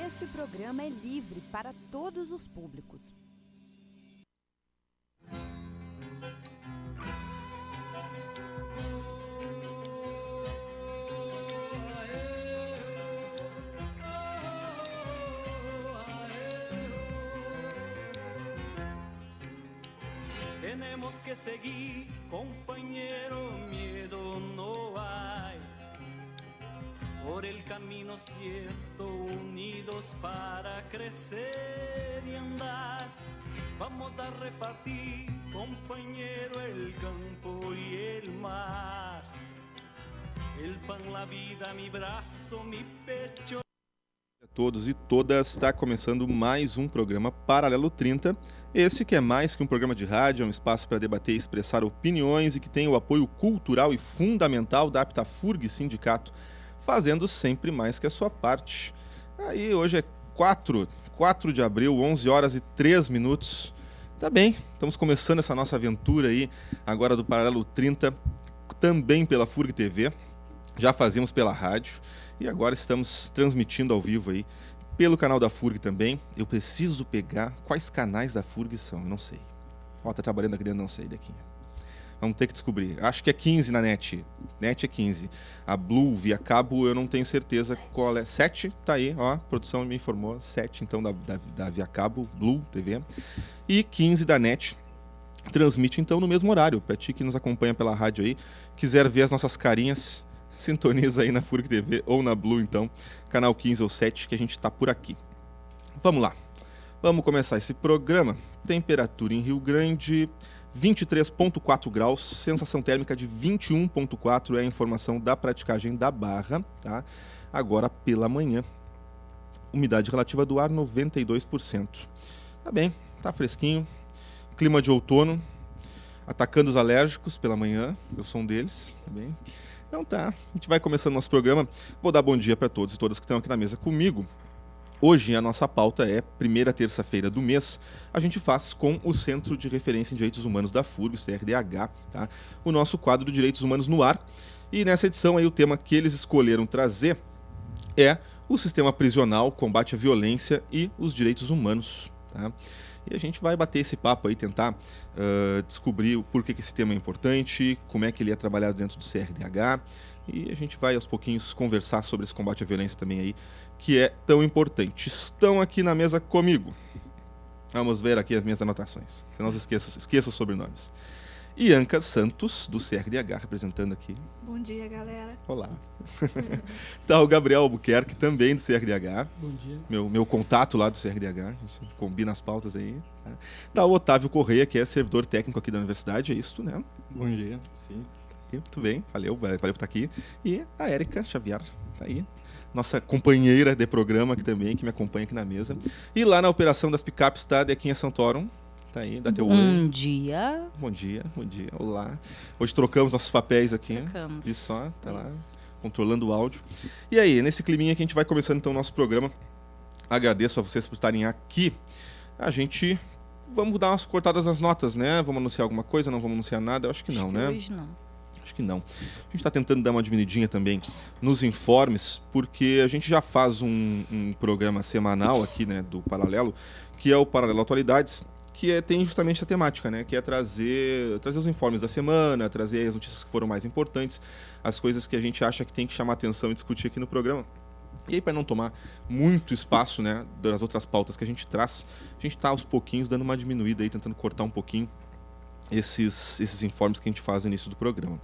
Este programa é livre para todos os públicos. Tenemos que seguir, compañero, miedo no hay. Por el camino cierto, unidos para crecer y andar. Vamos a repartir, compañero, el campo y el mar. El pan, la vida, mi brazo, mi pecho. A todos e todas, está começando mais um programa Paralelo 30. Esse que é mais que um programa de rádio, é um espaço para debater e expressar opiniões e que tem o apoio cultural e fundamental da Aptafurg Sindicato, fazendo sempre mais que a sua parte. Aí hoje é 4 de abril, 11 horas e 3 minutos. Tá bem, estamos começando essa nossa aventura aí, agora do Paralelo 30, também pela Furg TV, já fazíamos pela rádio e agora estamos transmitindo ao vivo aí pelo canal da Furg também. Eu preciso pegar quais canais da Furg são, eu não sei. Ó, tá trabalhando aqui dentro, não sei daqui. Vamos ter que descobrir. Acho que é 15 na NET. NET é 15. A Blue, via cabo, eu não tenho certeza qual é. 7, tá aí, ó. A produção me informou. 7, então, da via cabo, Blue TV. E 15 da NET. Transmite, então, no mesmo horário. Pra ti que nos acompanha pela rádio aí, quiser ver as nossas carinhas, sintoniza aí na Furg TV ou na Blue, então. Canal 15 ou 7, que a gente tá por aqui. Vamos lá. Vamos começar esse programa. Temperatura em Rio Grande... 23,4 graus, sensação térmica de 21,4 é a informação da praticagem da Barra, tá? Agora pela manhã. Umidade relativa do ar 92%. Tá bem, tá fresquinho. Clima de outono, atacando os alérgicos pela manhã, eu sou um deles, tá bem? Então tá, a gente vai começando nosso programa. Vou dar bom dia para todos e todas que estão aqui na mesa comigo. Hoje a nossa pauta é primeira terça-feira do mês, a gente faz com o Centro de Referência em Direitos Humanos da Furg, o CRDH, tá? O nosso quadro de Direitos Humanos no Ar. E nessa edição aí o tema que eles escolheram trazer é o sistema prisional, combate à violência e os direitos humanos, tá? E a gente vai bater esse papo aí, tentar descobrir o porquê que esse tema é importante, como é que ele é trabalhado dentro do CRDH, e a gente vai aos pouquinhos conversar sobre esse combate à violência também aí, que é tão importante. Estão aqui na mesa comigo. Vamos ver aqui as minhas anotações. Se não esqueça os sobrenomes. Ianca Santos, do CRDH, representando aqui. Bom dia, galera. Olá. Tá o Gabriel Albuquerque, também do CRDH. Bom dia. Meu contato lá do CRDH, a gente combina as pautas aí. Tá o Otávio Correia, que é servidor técnico aqui da universidade, é isso, né? Bom dia, sim. Muito bem, valeu por estar aqui. E a Érica Xavier, tá aí. Nossa companheira de programa aqui também, que me acompanha aqui na mesa. E lá na operação das picapes está a Dequinha Santorum. Tá aí, dá teu oi. Bom dia. Bom dia, olá. Hoje trocamos nossos papéis aqui. Trocamos. Isso só, tá lá, Isso. controlando o áudio. E aí, nesse climinha que a gente vai começando então o nosso programa. Agradeço a vocês por estarem aqui. A gente... Vamos dar umas cortadas nas notas, né? Vamos anunciar alguma coisa? Não vamos anunciar nada? Eu acho que não, né? Hoje não. Acho que não. A gente está tentando dar uma diminuidinha também nos informes, porque a gente já faz um programa semanal aqui, né, do Paralelo, que é o Paralelo Atualidades, que tem justamente essa temática, né, que é trazer os informes da semana, trazer as notícias que foram mais importantes, as coisas que a gente acha que tem que chamar atenção e discutir aqui no programa. E aí, para não tomar muito espaço, né, das outras pautas que a gente traz, a gente está aos pouquinhos dando uma diminuída aí, tentando cortar um pouquinho esses informes que a gente faz no início do programa.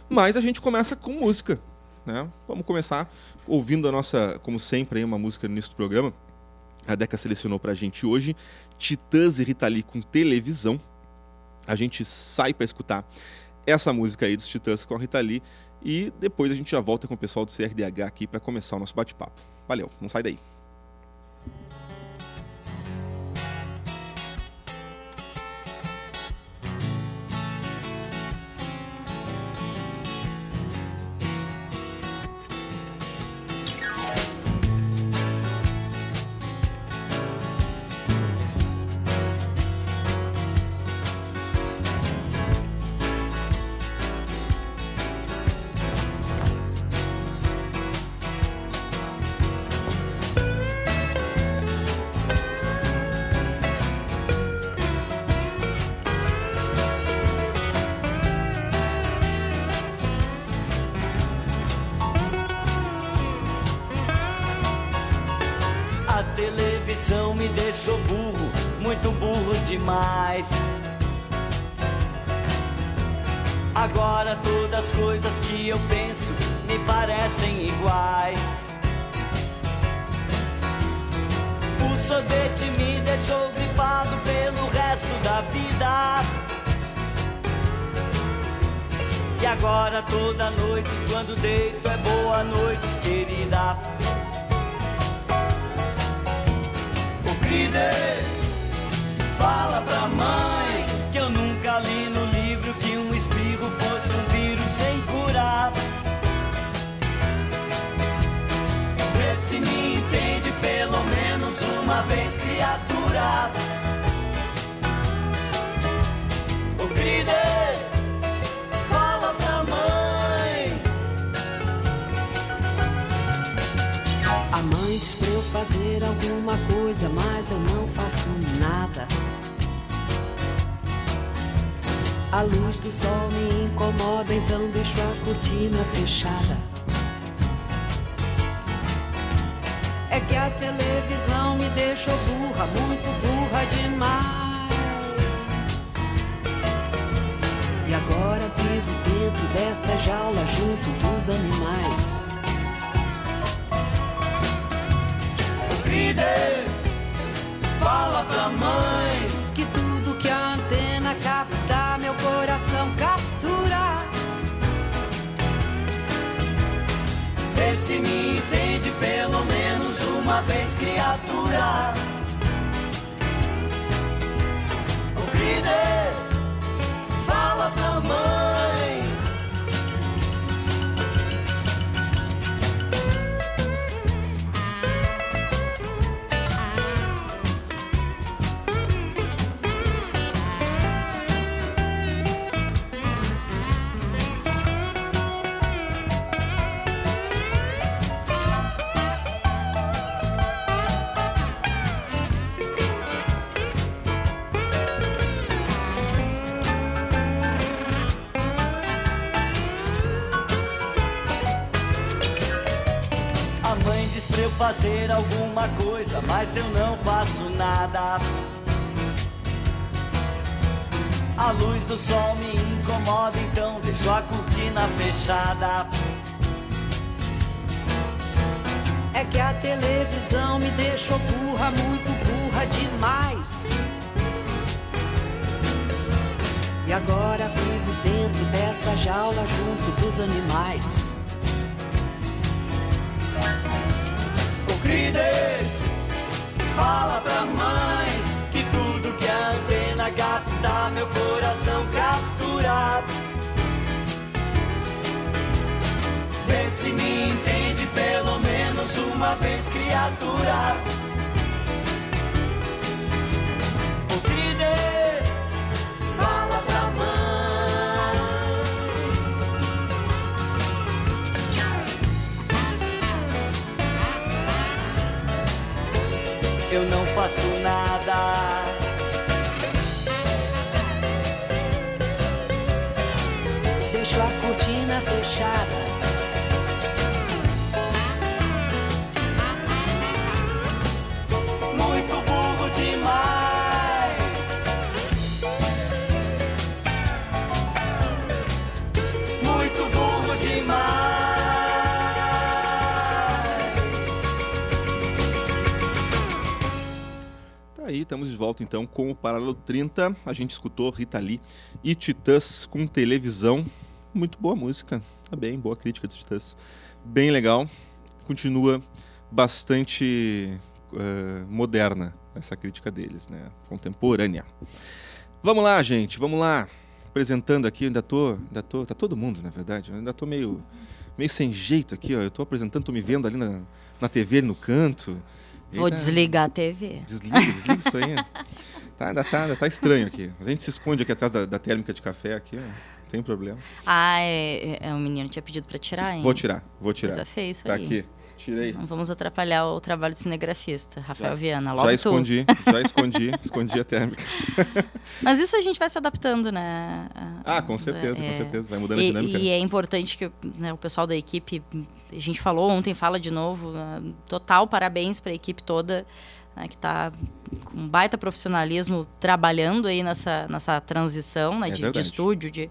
Mas a gente começa com música, né? Vamos começar ouvindo a nossa, como sempre, aí, uma música no início do programa. A Deca selecionou pra gente hoje Titãs e Rita Lee com Televisão. A gente sai para escutar essa música aí dos Titãs com a Rita Lee e depois a gente já volta com o pessoal do CRDH aqui para começar o nosso bate-papo. Valeu, não sai daí. muito burro demais. Agora todas as coisas que eu penso me parecem iguais. O sorvete me deixou gripado pelo resto da vida. E agora toda noite, quando deito, é boa noite, querida. O Crider fala pra mãe que eu nunca li no livro que um espirro fosse um vírus sem curar. Vê se me entende pelo menos uma vez, criatura. O Crider fala pra mãe. A mãe diz pra eu fazer alguma coisa, mas eu não faço nada. A luz do sol me incomoda, então deixo a cortina fechada. É que a televisão me deixou burra, muito burra demais. E agora vivo dentro dessa jaula junto dos animais. O Crider fala pra mãe Que tudo que a antena capta, meu coração captura. vê se me entende pelo menos uma vez, criatura. O Crider fala pra mãe. Fazer alguma coisa, mas eu não faço nada. A luz do sol me incomoda, então deixo a cortina fechada. É que a televisão me deixou burra, muito burra demais. E agora vivo dentro dessa jaula junto dos animais. Crider fala pra mãe que tudo que a antena capta, meu coração captura. Vê se me entende pelo menos uma vez, criatura. O Crider fala pra mãe. Eu não faço nada. Deixo a cortina fechada. Muito burro demais. Muito burro demais. Aí, estamos de volta então com o Paralelo 30. A gente escutou Rita Lee e Titãs com televisão. Muito boa música, tá bem, boa crítica dos Titãs. Bem legal, continua bastante moderna essa crítica deles, né? Contemporânea. Vamos lá, gente, vamos lá. Apresentando aqui, tá todo mundo, na verdade. Eu ainda tô meio sem jeito aqui, ó. Eu tô apresentando, tô me vendo ali na TV, ali no canto. Vou desligar a TV. Desliga isso aí. Ainda tá estranho aqui. A gente se esconde aqui atrás da térmica de café aqui, ó. Não tem problema. Ah, o menino tinha pedido pra tirar, hein? Vou tirar. Coisa feia isso tá aí. Aqui, tirei. Não vamos atrapalhar o trabalho do cinegrafista, Rafael Viana. Logo já escondi a térmica. Mas isso a gente vai se adaptando, né? Com certeza, com certeza. Vai mudando a dinâmica. E é importante que o pessoal da equipe, a gente falou ontem, fala de novo, total parabéns para a equipe toda. né, que está com um baita profissionalismo trabalhando aí nessa transição, né, de estúdio.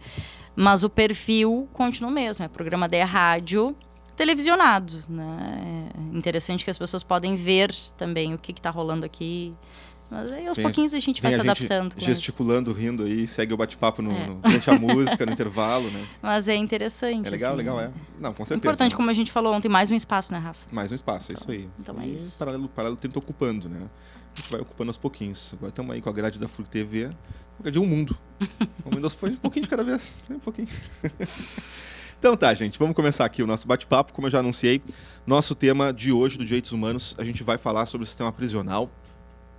Mas o perfil continua o mesmo, é programa de rádio televisionado, né? É interessante que as pessoas podem ver também o que está rolando aqui. Mas aí aos pouquinhos a gente vai se adaptando. Gesticulando, rindo aí, segue o bate-papo durante a música, no intervalo, né? Mas é interessante. É legal, assim, legal, é. Não, com certeza. Importante, né? Como a gente falou ontem, mais um espaço, né, Rafa? Mais um espaço, é isso aí. Então é isso. Paralelo Trinta ocupando, né? A gente vai ocupando aos pouquinhos. Agora estamos aí com a grade da FURG TV. De um mundo. Vamos um pouquinho de cada vez. Um pouquinho. Então tá, gente, vamos começar aqui o nosso bate-papo. Como eu já anunciei, nosso tema de hoje, do Direitos Humanos, a gente vai falar sobre o sistema prisional.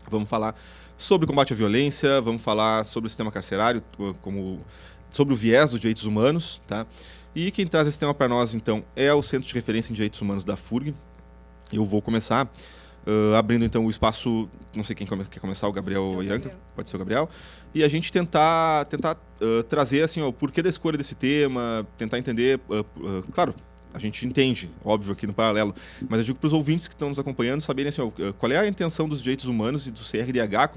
Vamos falar sobre o combate à violência, vamos falar sobre o sistema carcerário, sobre o viés dos direitos humanos, tá? E quem traz esse tema para nós, então, é o Centro de Referência em Direitos Humanos da FURG. Eu vou começar abrindo, então, o espaço, não sei quem quer começar, o Gabriel ou o Ianca, pode ser o Gabriel, e a gente tentar trazer, assim, o porquê da escolha desse tema, tentar entender, claro, a gente entende, óbvio, aqui no paralelo, mas eu digo para os ouvintes que estão nos acompanhando saberem assim, qual é a intenção dos direitos humanos e do CRDH,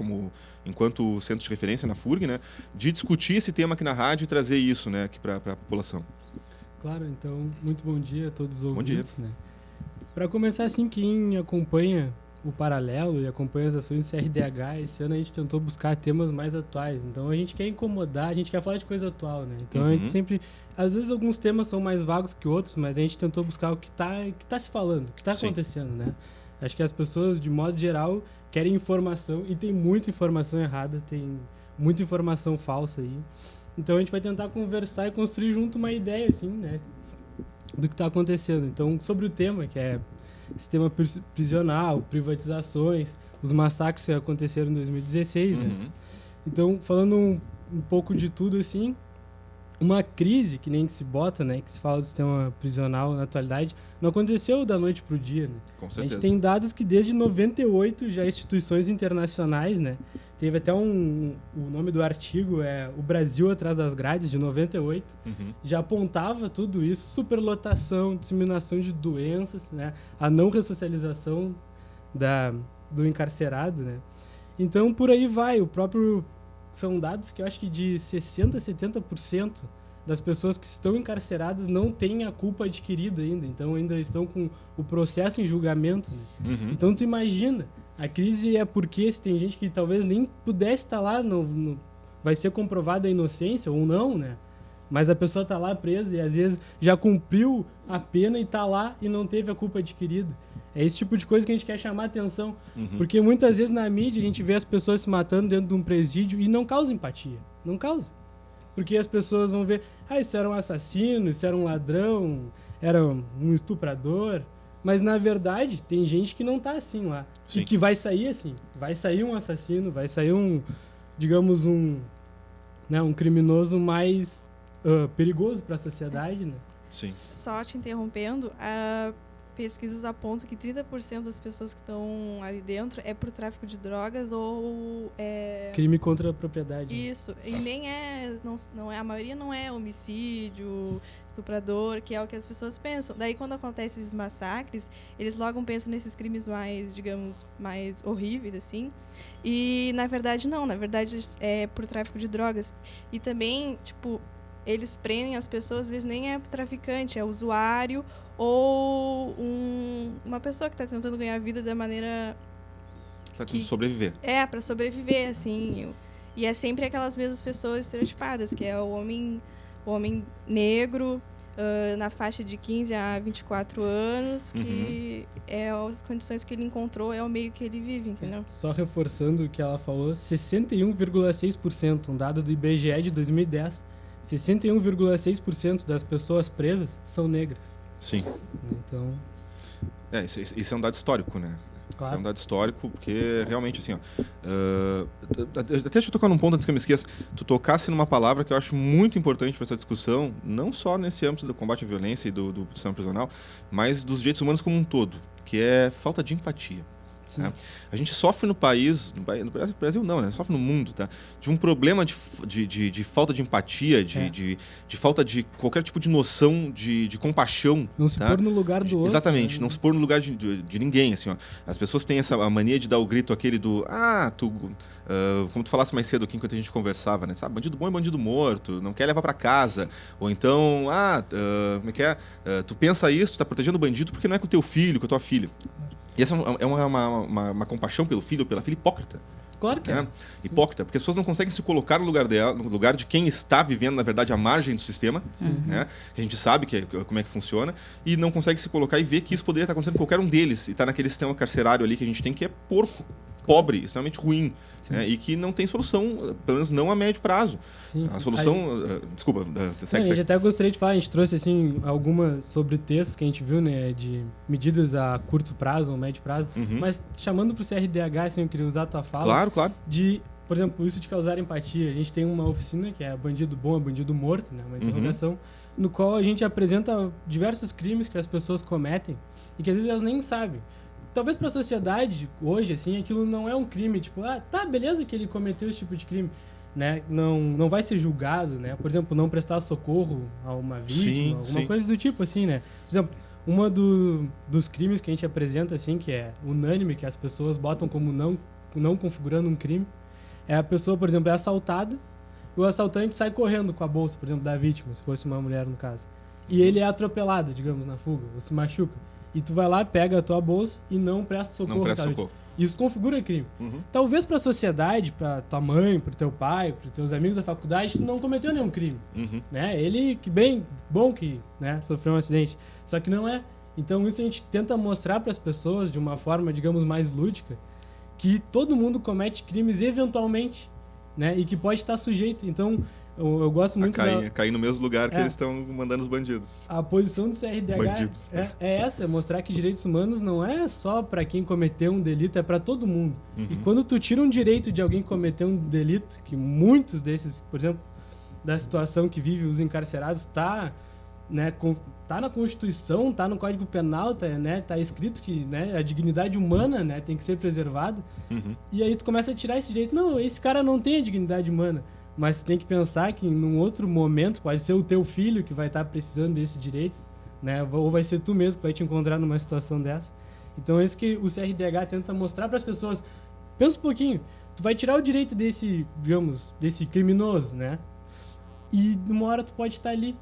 enquanto centro de referência na FURG, né, de discutir esse tema aqui na rádio e trazer isso, né, aqui para a população. Claro, então, muito bom dia a todos os ouvintes. Bom dia. Né? Para começar, assim, quem acompanha o Paralelo e acompanha as ações do CRDH, esse ano a gente tentou buscar temas mais atuais. Então, a gente quer incomodar, a gente quer falar de coisa atual, né? Então, a gente sempre... Às vezes, alguns temas são mais vagos que outros, mas a gente tentou buscar o que tá se falando, o que está acontecendo, né? Acho que as pessoas, de modo geral, querem informação e tem muita informação errada, tem muita informação falsa aí. Então, a gente vai tentar conversar e construir junto uma ideia, assim, né? Do que está acontecendo. Então, sobre o tema, que é sistema prisional, privatizações, os massacres que aconteceram em 2016, né? Então, falando um pouco de tudo, assim, uma crise, que nem que se bota, né, que se fala do sistema prisional na atualidade, não aconteceu da noite para o dia, né? Com certeza. A gente tem dados que desde 98 já instituições internacionais, né, teve até o nome do artigo é O Brasil Atrás das Grades, de 98, já apontava tudo isso, superlotação, disseminação de doenças, né, a não ressocialização do encarcerado, né. Então, por aí vai, são dados que eu acho que de 60% a 70% das pessoas que estão encarceradas não têm a culpa adquirida ainda. Então, ainda estão com o processo em julgamento. Né? Então, tu imagina, a crise é porque se tem gente que talvez nem pudesse estar lá, vai ser comprovada a inocência ou não, né? Mas a pessoa está lá presa e às vezes já cumpriu a pena e está lá e não teve a culpa adquirida. É esse tipo de coisa que a gente quer chamar a atenção. Porque muitas vezes na mídia a gente vê as pessoas se matando dentro de um presídio e não causa empatia. Não causa. Porque as pessoas vão ver, isso era um assassino, isso era um ladrão, era um estuprador. Mas na verdade tem gente que não tá assim lá. Sim. E que vai sair assim. Vai sair um assassino, vai sair um criminoso mais perigoso para a sociedade, né? Sim. Só te interrompendo, pesquisas apontam que 30% das pessoas que estão ali dentro é por tráfico de drogas ou crime contra a propriedade. Isso. E nem não é, a maioria não é homicídio, estuprador, que é o que as pessoas pensam. Daí quando acontecem esses massacres, eles logo pensam nesses crimes mais, digamos, mais horríveis, assim. E na verdade não, na verdade é por tráfico de drogas. E também, tipo, eles prendem as pessoas, às vezes nem é traficante, é usuário ou uma pessoa que está tentando ganhar vida da maneira... Está tentando sobreviver. Para sobreviver, assim. E é sempre aquelas mesmas pessoas estereotipadas, que é o homem negro, na faixa de 15 a 24 anos, que é as condições que ele encontrou, é o meio que ele vive, entendeu? Só reforçando o que ela falou, 61,6%, um dado do IBGE de 2010, 61,6% das pessoas presas são negras. Sim. Então... Isso é um dado histórico, né? Claro. Isso é um dado histórico, porque realmente, assim, até deixa eu tocar num ponto antes que eu me esqueça. Tu tocasse numa palavra que eu acho muito importante para essa discussão, não só nesse âmbito do combate à violência e do sistema prisional, mas dos direitos humanos como um todo, que é falta de empatia. Tá? A gente sofre no país, no Brasil não, né? Sofre no mundo, tá? De um problema de falta de empatia, de falta de qualquer tipo de noção de compaixão. Não se pôr no lugar do outro. Exatamente, né? não se pôr no lugar de ninguém, assim, ó. As pessoas têm a mania de dar o grito aquele do, como tu falasse mais cedo aqui enquanto a gente conversava, né? Sabe, bandido bom é bandido morto, não quer levar pra casa. Ou então, como é que é? Tu pensa isso, tu tá protegendo o bandido porque não é com o teu filho, com a tua filha. E essa é uma compaixão pelo filho ou pela filha hipócrita. Claro que é. Hipócrita, porque as pessoas não conseguem se colocar no lugar dela, no lugar de quem está vivendo, na verdade, à margem do sistema, né? Que a gente sabe como é que funciona, e não consegue se colocar e ver que isso poderia estar acontecendo com qualquer um deles, e está naquele sistema carcerário ali que a gente tem, que é porco, pobre, extremamente ruim, né? E que não tem solução, pelo menos não a médio prazo. A solução... desculpa, segue. A gente até gostaria de falar, a gente trouxe assim, algumas sobre textos que a gente viu, né, de medidas a curto prazo ou médio prazo, mas chamando para o CRDH, assim, eu queria usar a tua fala. Claro. Por exemplo, isso de causar empatia. A gente tem uma oficina que é bandido bom, é bandido morto, né, uma interrogação, no qual a gente apresenta diversos crimes que as pessoas cometem e que às vezes elas nem sabem. Talvez para a sociedade, hoje, assim, aquilo não é um crime, tipo, beleza que ele cometeu esse tipo de crime, né? Não vai ser julgado, né? Por exemplo, não prestar socorro a uma vítima, alguma coisa do tipo, assim, né? Por exemplo, uma dos crimes que a gente apresenta, assim, que é unânime, que as pessoas botam como não configurando um crime, é a pessoa, por exemplo, é assaltada, e o assaltante sai correndo com a bolsa, por exemplo, da vítima, se fosse uma mulher, no caso. E ele é atropelado, digamos, na fuga, ou se machuca. E tu vai lá, pega a tua bolsa e não presta socorro. Isso configura crime. Talvez para a sociedade, para tua mãe, para teu pai, para teus amigos da faculdade, tu não cometeu nenhum crime. Né? Ele, bom que, né, sofreu um acidente. Só que não é. Então isso a gente tenta mostrar para as pessoas de uma forma, digamos, mais lúdica, que todo mundo comete crimes eventualmente, né? E que pode estar sujeito. Então... Eu gosto muito cair no mesmo lugar que eles estão mandando os bandidos. A posição do CRDH é mostrar que direitos humanos não é só para quem cometeu um delito, é para todo mundo. E quando tu tira um direito de alguém cometer um delito, que muitos desses, por exemplo, da situação que vive os encarcerados, tá na Constituição, tá no Código Penal, tá escrito que, né, a dignidade humana, né, tem que ser preservada. E aí tu começa a tirar esse direito. Não, esse cara não tem a dignidade humana. Mas tu tem que pensar que num outro momento pode ser o teu filho que vai estar precisando desses direitos, né? Ou vai ser tu mesmo que vai te encontrar numa situação dessa. Então é isso que o CRDH tenta mostrar para as pessoas. Pensa um pouquinho, tu vai tirar o direito desse, digamos, desse criminoso, né? E numa hora tu pode estar ali,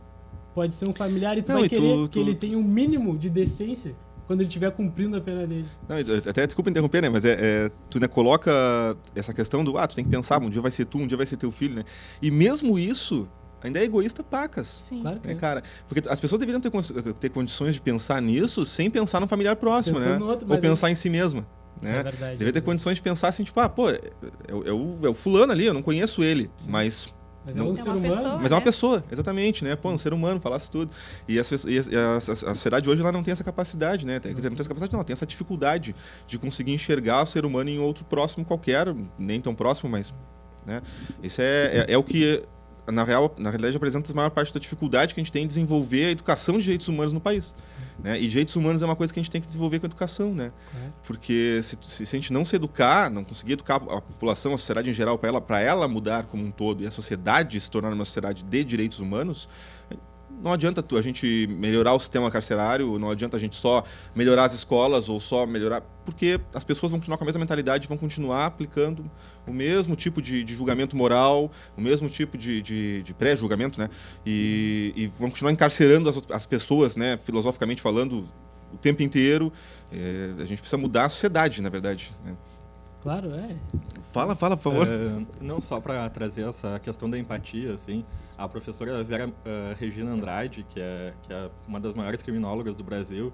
pode ser um familiar e tu vai querer que ele tenha um mínimo de decência quando ele estiver cumprindo a pena dele. Não, até desculpa interromper, né? Mas tu, né, coloca essa questão do, tu tem que pensar, um dia vai ser tu, um dia vai ser teu filho, né? E mesmo isso ainda é egoísta pacas. Sim. Claro que né, cara? Porque as pessoas deveriam ter condições de pensar nisso sem pensar no familiar próximo, pensando né? no outro, ou pensar em si mesma. Né? É verdade. Deveria ter condições de pensar assim, tipo, é o fulano ali, eu não conheço ele, mas... Mas é um ser humano. Mas é uma pessoa, exatamente, né? Um ser humano, falasse tudo. E a sociedade hoje ela não tem essa capacidade, né? Quer dizer, não tem essa capacidade, não, ela tem essa dificuldade de conseguir enxergar o ser humano em outro próximo qualquer, nem tão próximo, mas... Né? Isso é o que, na realidade, apresenta a maior parte da dificuldade que a gente tem em desenvolver a educação de direitos humanos no país. Né? E direitos humanos é uma coisa que a gente tem que desenvolver com a educação, né? Porque se a gente não se educar, não conseguir educar a população, a sociedade em geral, para ela mudar como um todo e a sociedade se tornar uma sociedade de direitos humanos, não adianta a gente melhorar o sistema carcerário, não adianta a gente só melhorar as escolas ou só melhorar... Porque as pessoas vão continuar com a mesma mentalidade, vão continuar aplicando o mesmo tipo de julgamento moral, o mesmo tipo de pré-julgamento, né? E vão continuar encarcerando as pessoas, né? Filosoficamente falando, o tempo inteiro. A gente precisa mudar a sociedade, na verdade, né? Claro, é. Fala, por favor. Não só para trazer essa questão da empatia, assim, a professora Vera Regina Andrade, que é uma das maiores criminólogas do Brasil,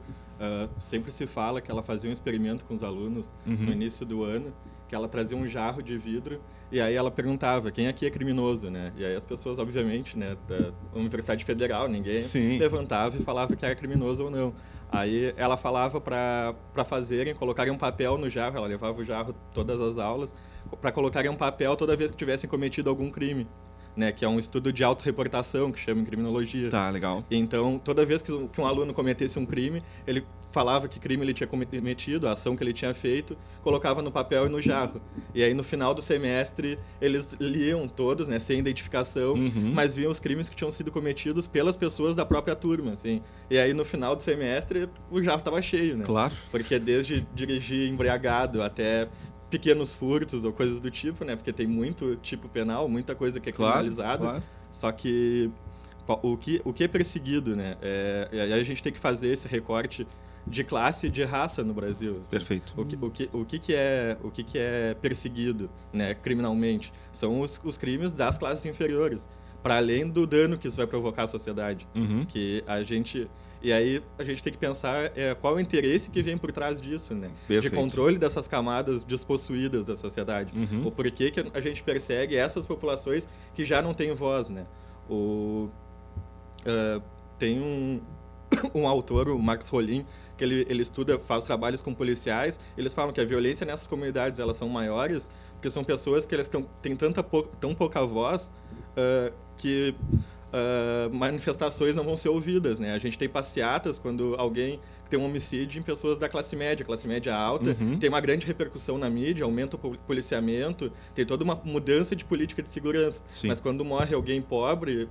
sempre se fala que ela fazia um experimento com os alunos no início do ano, que ela trazia um jarro de vidro e aí ela perguntava quem aqui é criminoso, né? E aí as pessoas, obviamente, né, da Universidade Federal, ninguém levantava e falava que era criminoso ou não. Aí ela falava para fazerem, colocarem um papel no jarro, ela levava o jarro todas as aulas, para colocarem um papel toda vez que tivessem cometido algum crime. né, que é um estudo de autorreportação, que chama em criminologia. Tá, legal. Então, toda vez que um aluno cometesse um crime, ele falava que crime ele tinha cometido, a ação que ele tinha feito, colocava no papel e no jarro. E aí, no final do semestre, eles liam todos, né, sem identificação, mas viam os crimes que tinham sido cometidos pelas pessoas da própria turma, assim. E aí, no final do semestre, o jarro estava cheio, né? Claro. Porque desde dirigir embriagado até pequenos furtos ou coisas do tipo, né? Porque tem muito tipo penal, muita coisa que é criminalizada. Claro. Só que o que é perseguido, né? E aí a gente tem que fazer esse recorte de classe e de raça no Brasil. Assim. Perfeito. O que é perseguido, né, criminalmente? São os crimes das classes inferiores, para além do dano que isso vai provocar à sociedade. Que a gente... E aí a gente tem que pensar qual é o interesse que vem por trás disso, né? Perfeito. De controle dessas camadas despossuídas da sociedade. O porquê que a gente persegue essas populações que já não têm voz, né? Tem um autor, o Max Rollin, que ele faz trabalhos com policiais. Eles falam que a violência nessas comunidades elas são maiores porque são pessoas que elas têm tão pouca voz que manifestações não vão ser ouvidas, né? A gente tem passeatas quando alguém tem um homicídio em pessoas da classe média alta, tem uma grande repercussão na mídia, aumenta o policiamento, tem toda uma mudança de política de segurança. Sim. Mas quando morre alguém pobre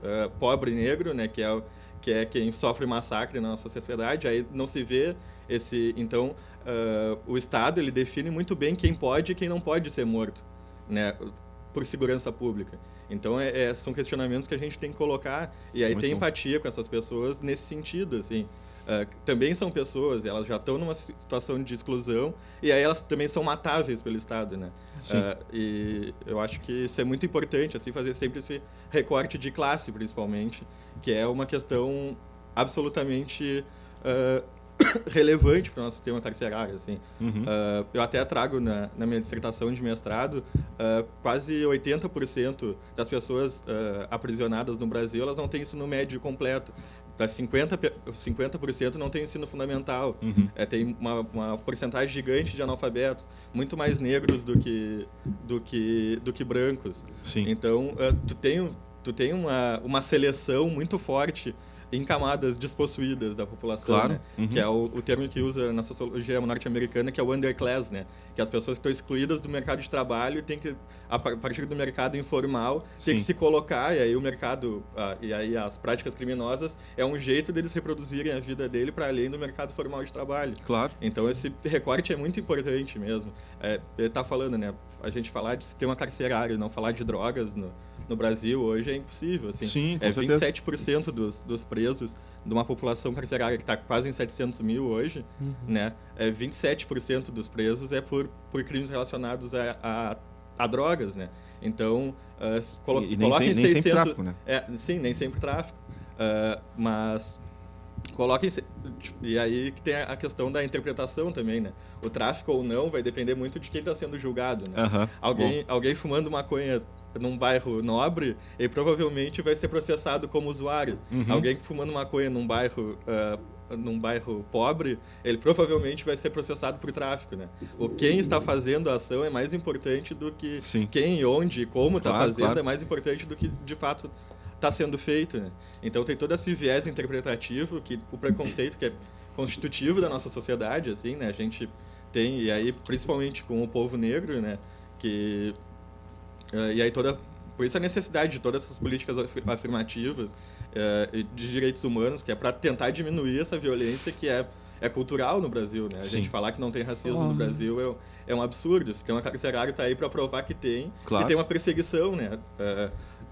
negro, né, que é quem sofre massacre na nossa sociedade, aí não se vê esse... Então, o Estado ele define muito bem quem pode e quem não pode ser morto, né, por segurança pública. Então, são questionamentos que a gente tem que colocar e aí ter empatia com essas pessoas nesse sentido, assim. Também são pessoas, elas já estão numa situação de exclusão e aí elas também são matáveis pelo Estado, né? E eu acho que isso é muito importante, assim, fazer sempre esse recorte de classe, principalmente, que é uma questão absolutamente relevante para o nosso sistema carcerário, assim. Eu até trago na minha dissertação de mestrado, quase 80% das pessoas aprisionadas no Brasil, elas não têm ensino médio completo. Das 50% não tem ensino fundamental. Tem uma porcentagem gigante de analfabetos, muito mais negros do que brancos. Sim. Então, tu tem uma seleção muito forte em camadas despossuídas da população, claro. Né? Que é o termo que usa na sociologia norte-americana, que é o underclass, né? Que é as pessoas que estão excluídas do mercado de trabalho e tem que, a partir do mercado informal, tem que se colocar, e aí o mercado, e aí as práticas criminosas é um jeito deles reproduzirem a vida dele para além do mercado formal de trabalho. Claro. Então esse recorte é muito importante mesmo. Ele está falando, né? A gente falar de sistema carcerário, não falar de drogas no Brasil hoje é impossível, assim. Sim, com certeza. 27% dos presos de uma população carcerária que está quase em 700 mil hoje, né? 27% dos presos é por crimes relacionados a drogas, né? Então, coloquem 600... Nem sempre tráfico, né? Sim, nem sempre tráfico. Mas coloquem... E aí que tem a questão da interpretação também, né? O tráfico ou não vai depender muito de quem está sendo julgado, né? Alguém fumando maconha num bairro nobre, ele provavelmente vai ser processado como usuário. Alguém fumando maconha num bairro pobre, ele provavelmente vai ser processado por tráfico, né? Quem está fazendo a ação é mais importante do que quem, onde, como está fazendo, é mais importante do que de fato está sendo feito, né? Então tem todo esse viés interpretativo, que o preconceito que é constitutivo da nossa sociedade, assim, né? A gente tem, e aí principalmente com o povo negro, né? E aí por isso a necessidade de todas essas políticas afirmativas de direitos humanos, que é para tentar diminuir essa violência que é cultural no Brasil, né? A gente falar que não tem racismo no Brasil é um absurdo. O sistema carcerário está aí para provar que tem, e tem uma perseguição, né?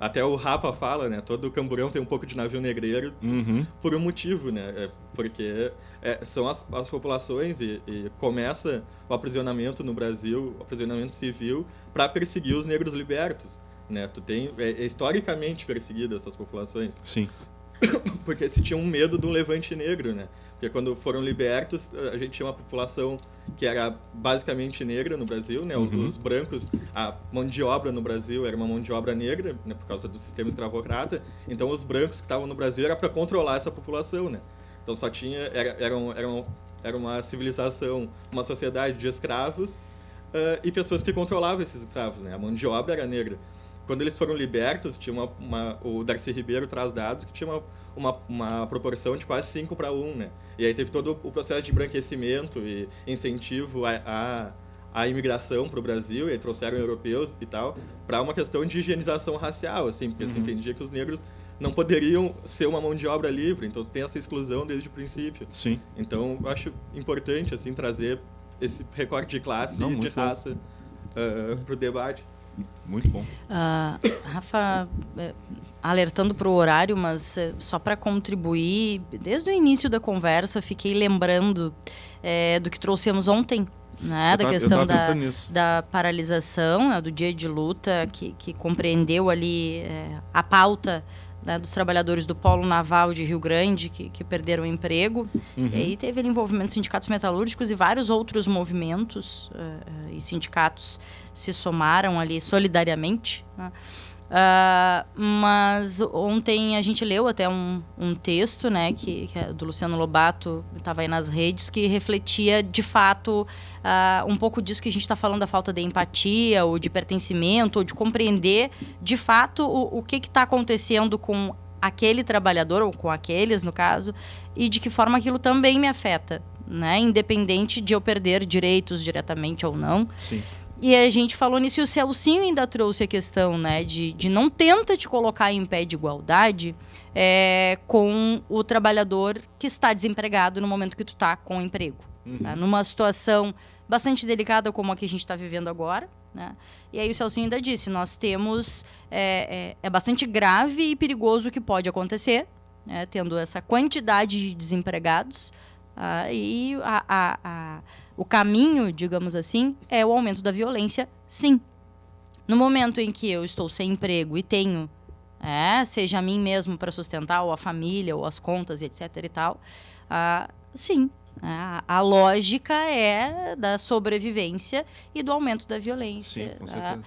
Até o Rapa fala, né? Todo Camburão tem um pouco de navio negreiro por um motivo, né? Porque são as populações e começa o aprisionamento no Brasil, o aprisionamento civil, para perseguir os negros libertos, né? Tu tem historicamente perseguidas essas populações. Sim. Porque se tinha um medo do levante negro, né? Porque quando foram libertos, a gente tinha uma população que era basicamente negra no Brasil, né? Os brancos, a mão de obra no Brasil era uma mão de obra negra, né? Por causa do sistema escravocrata. Então, os brancos que estavam no Brasil era para controlar essa população, né? Então, só tinha... Era uma civilização, uma sociedade de escravos e pessoas que controlavam esses escravos, né? A mão de obra era negra. quando eles foram libertos, tinha o Darcy Ribeiro traz dados que tinha uma proporção de quase 5:1, né? E aí teve todo o processo de embranquecimento e incentivo a imigração para o Brasil, e aí trouxeram europeus e tal, para uma questão de higienização racial, assim, porque se entendia que os negros não poderiam ser uma mão de obra livre, então tem essa exclusão desde o princípio. Sim. Então, eu acho importante, assim, trazer esse recorte de classe e de raça para o debate. Muito bom. Rafa, alertando para o horário, mas só para contribuir, desde o início da conversa, fiquei lembrando do que trouxemos ontem, né, da questão da paralisação, né, do dia de luta, que compreendeu ali a pauta, né, dos trabalhadores do Polo Naval de Rio Grande, que perderam o emprego. E aí teve ali envolvimento de sindicatos metalúrgicos e vários outros movimentos e sindicatos se somaram ali solidariamente, né? Mas ontem a gente leu até um texto, né, que é do Luciano Lobato, estava aí nas redes, que refletia de fato um pouco disso que a gente está falando, da falta de empatia ou de pertencimento, ou de compreender de fato o que está acontecendo com aquele trabalhador, ou com aqueles no caso, e de que forma aquilo também me afeta, né, independente de eu perder direitos diretamente ou não. Sim. E a gente falou nisso, e o Celcinho ainda trouxe a questão, né, de não tenta te colocar em pé de igualdade com o trabalhador que está desempregado no momento que tu está com emprego. Tá? Numa situação bastante delicada como a que a gente está vivendo agora, né? E aí o Celcinho ainda disse, nós temos... É bastante grave e perigoso o que pode acontecer, né, tendo essa quantidade de desempregados, o caminho, digamos assim, é o aumento da violência, sim. No momento em que eu estou sem emprego e tenho, seja a mim mesmo para sustentar, ou a família, ou as contas, etc e tal, sim. A lógica é da sobrevivência e do aumento da violência. Sim, com certeza.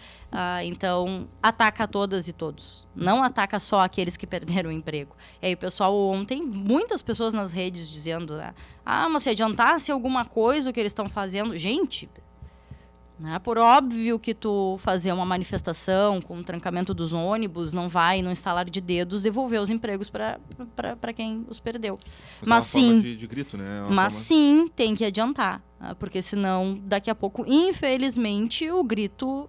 Então, ataca todas e todos. Não ataca só aqueles que perderam o emprego. E aí o pessoal ontem, muitas pessoas nas redes dizendo, né, mas se adiantasse alguma coisa o que eles estão fazendo. Gente, né, por óbvio que tu fazer uma manifestação com o trancamento dos ônibus não vai, num estalar de dedos, devolver os empregos para quem os perdeu. Mas sim, de grito, né? Sim, tem que adiantar, porque senão daqui a pouco, infelizmente, o grito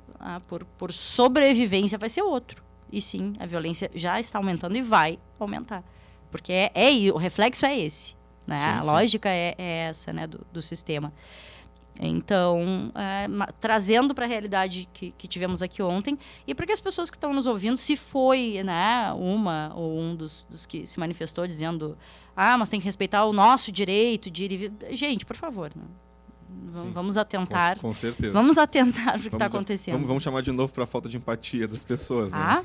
por sobrevivência vai ser outro. E sim, a violência já está aumentando e vai aumentar, porque o reflexo é esse, né? Sim, a lógica é essa, né, do sistema. Então, trazendo para a realidade que tivemos aqui ontem, e para que as pessoas que estão nos ouvindo, se foi, né, uma ou um dos que se manifestou dizendo, mas tem que respeitar o nosso direito de ir e vir. Gente, por favor, né? Vamos atentar. Com certeza. Vamos atentar para o que está acontecendo. Vamos chamar de novo para a falta de empatia das pessoas. Né?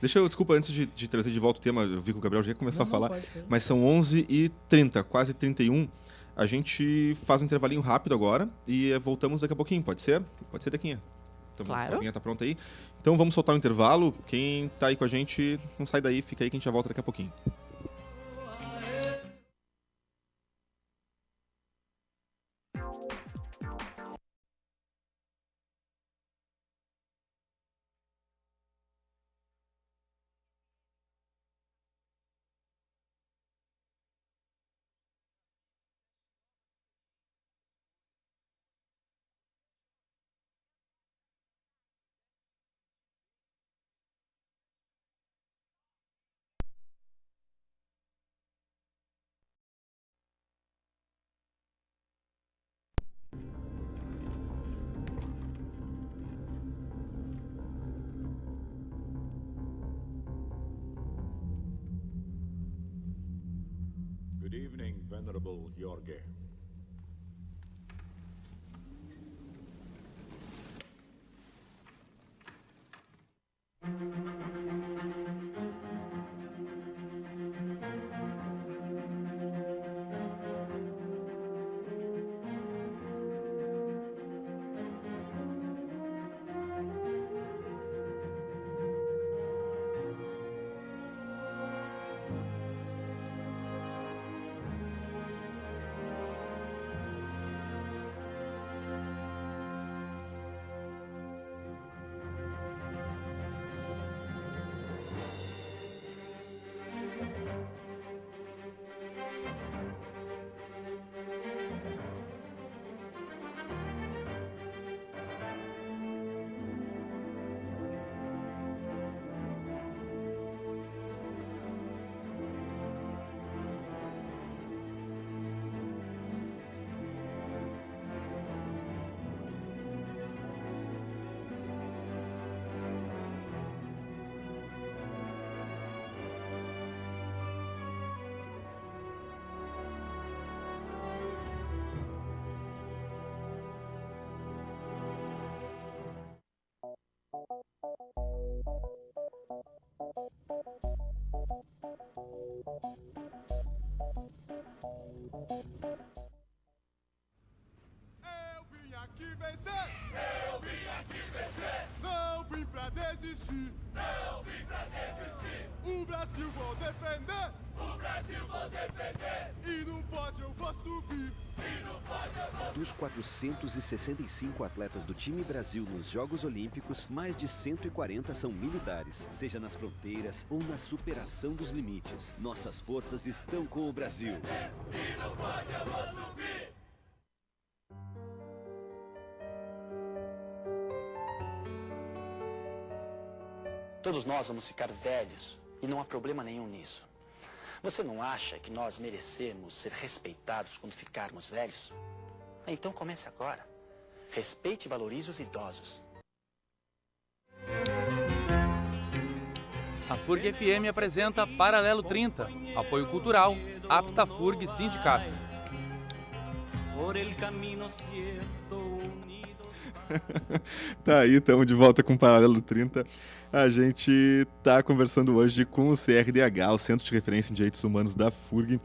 Desculpa, antes de trazer de volta o tema, eu vi que o Gabriel já ia começar a falar, mas são 11h30, quase 31. A gente faz um intervalinho rápido agora e voltamos daqui a pouquinho, pode ser? Pode ser, Dequinha? Então, claro. A Dequinha tá pronta aí? Então vamos soltar o intervalo. Quem tá aí com a gente, não sai daí, fica aí que a gente já volta daqui a pouquinho. Good evening, Venerable Jorge. Não vim pra desistir. Não vim pra desistir. O Brasil vou defender. O Brasil vou defender. E não pode, eu vou subir. E não pode, eu vou subir. Dos 465 atletas do time Brasil nos Jogos Olímpicos, mais de 140 são militares. Seja nas fronteiras ou na superação dos limites, nossas forças estão com o Brasil. E não pode, eu vou subir. Todos nós vamos ficar velhos e não há problema nenhum nisso. Você não acha que nós merecemos ser respeitados quando ficarmos velhos? Então comece agora. Respeite e valorize os idosos. A FURG FM apresenta Paralelo 30, apoio cultural, Apta FURG Sindicato. Por el camino cierto, unidos. Tá aí, estamos de volta com o Paralelo 30. A gente tá conversando hoje com o CRDH, o Centro de Referência em Direitos Humanos da FURG.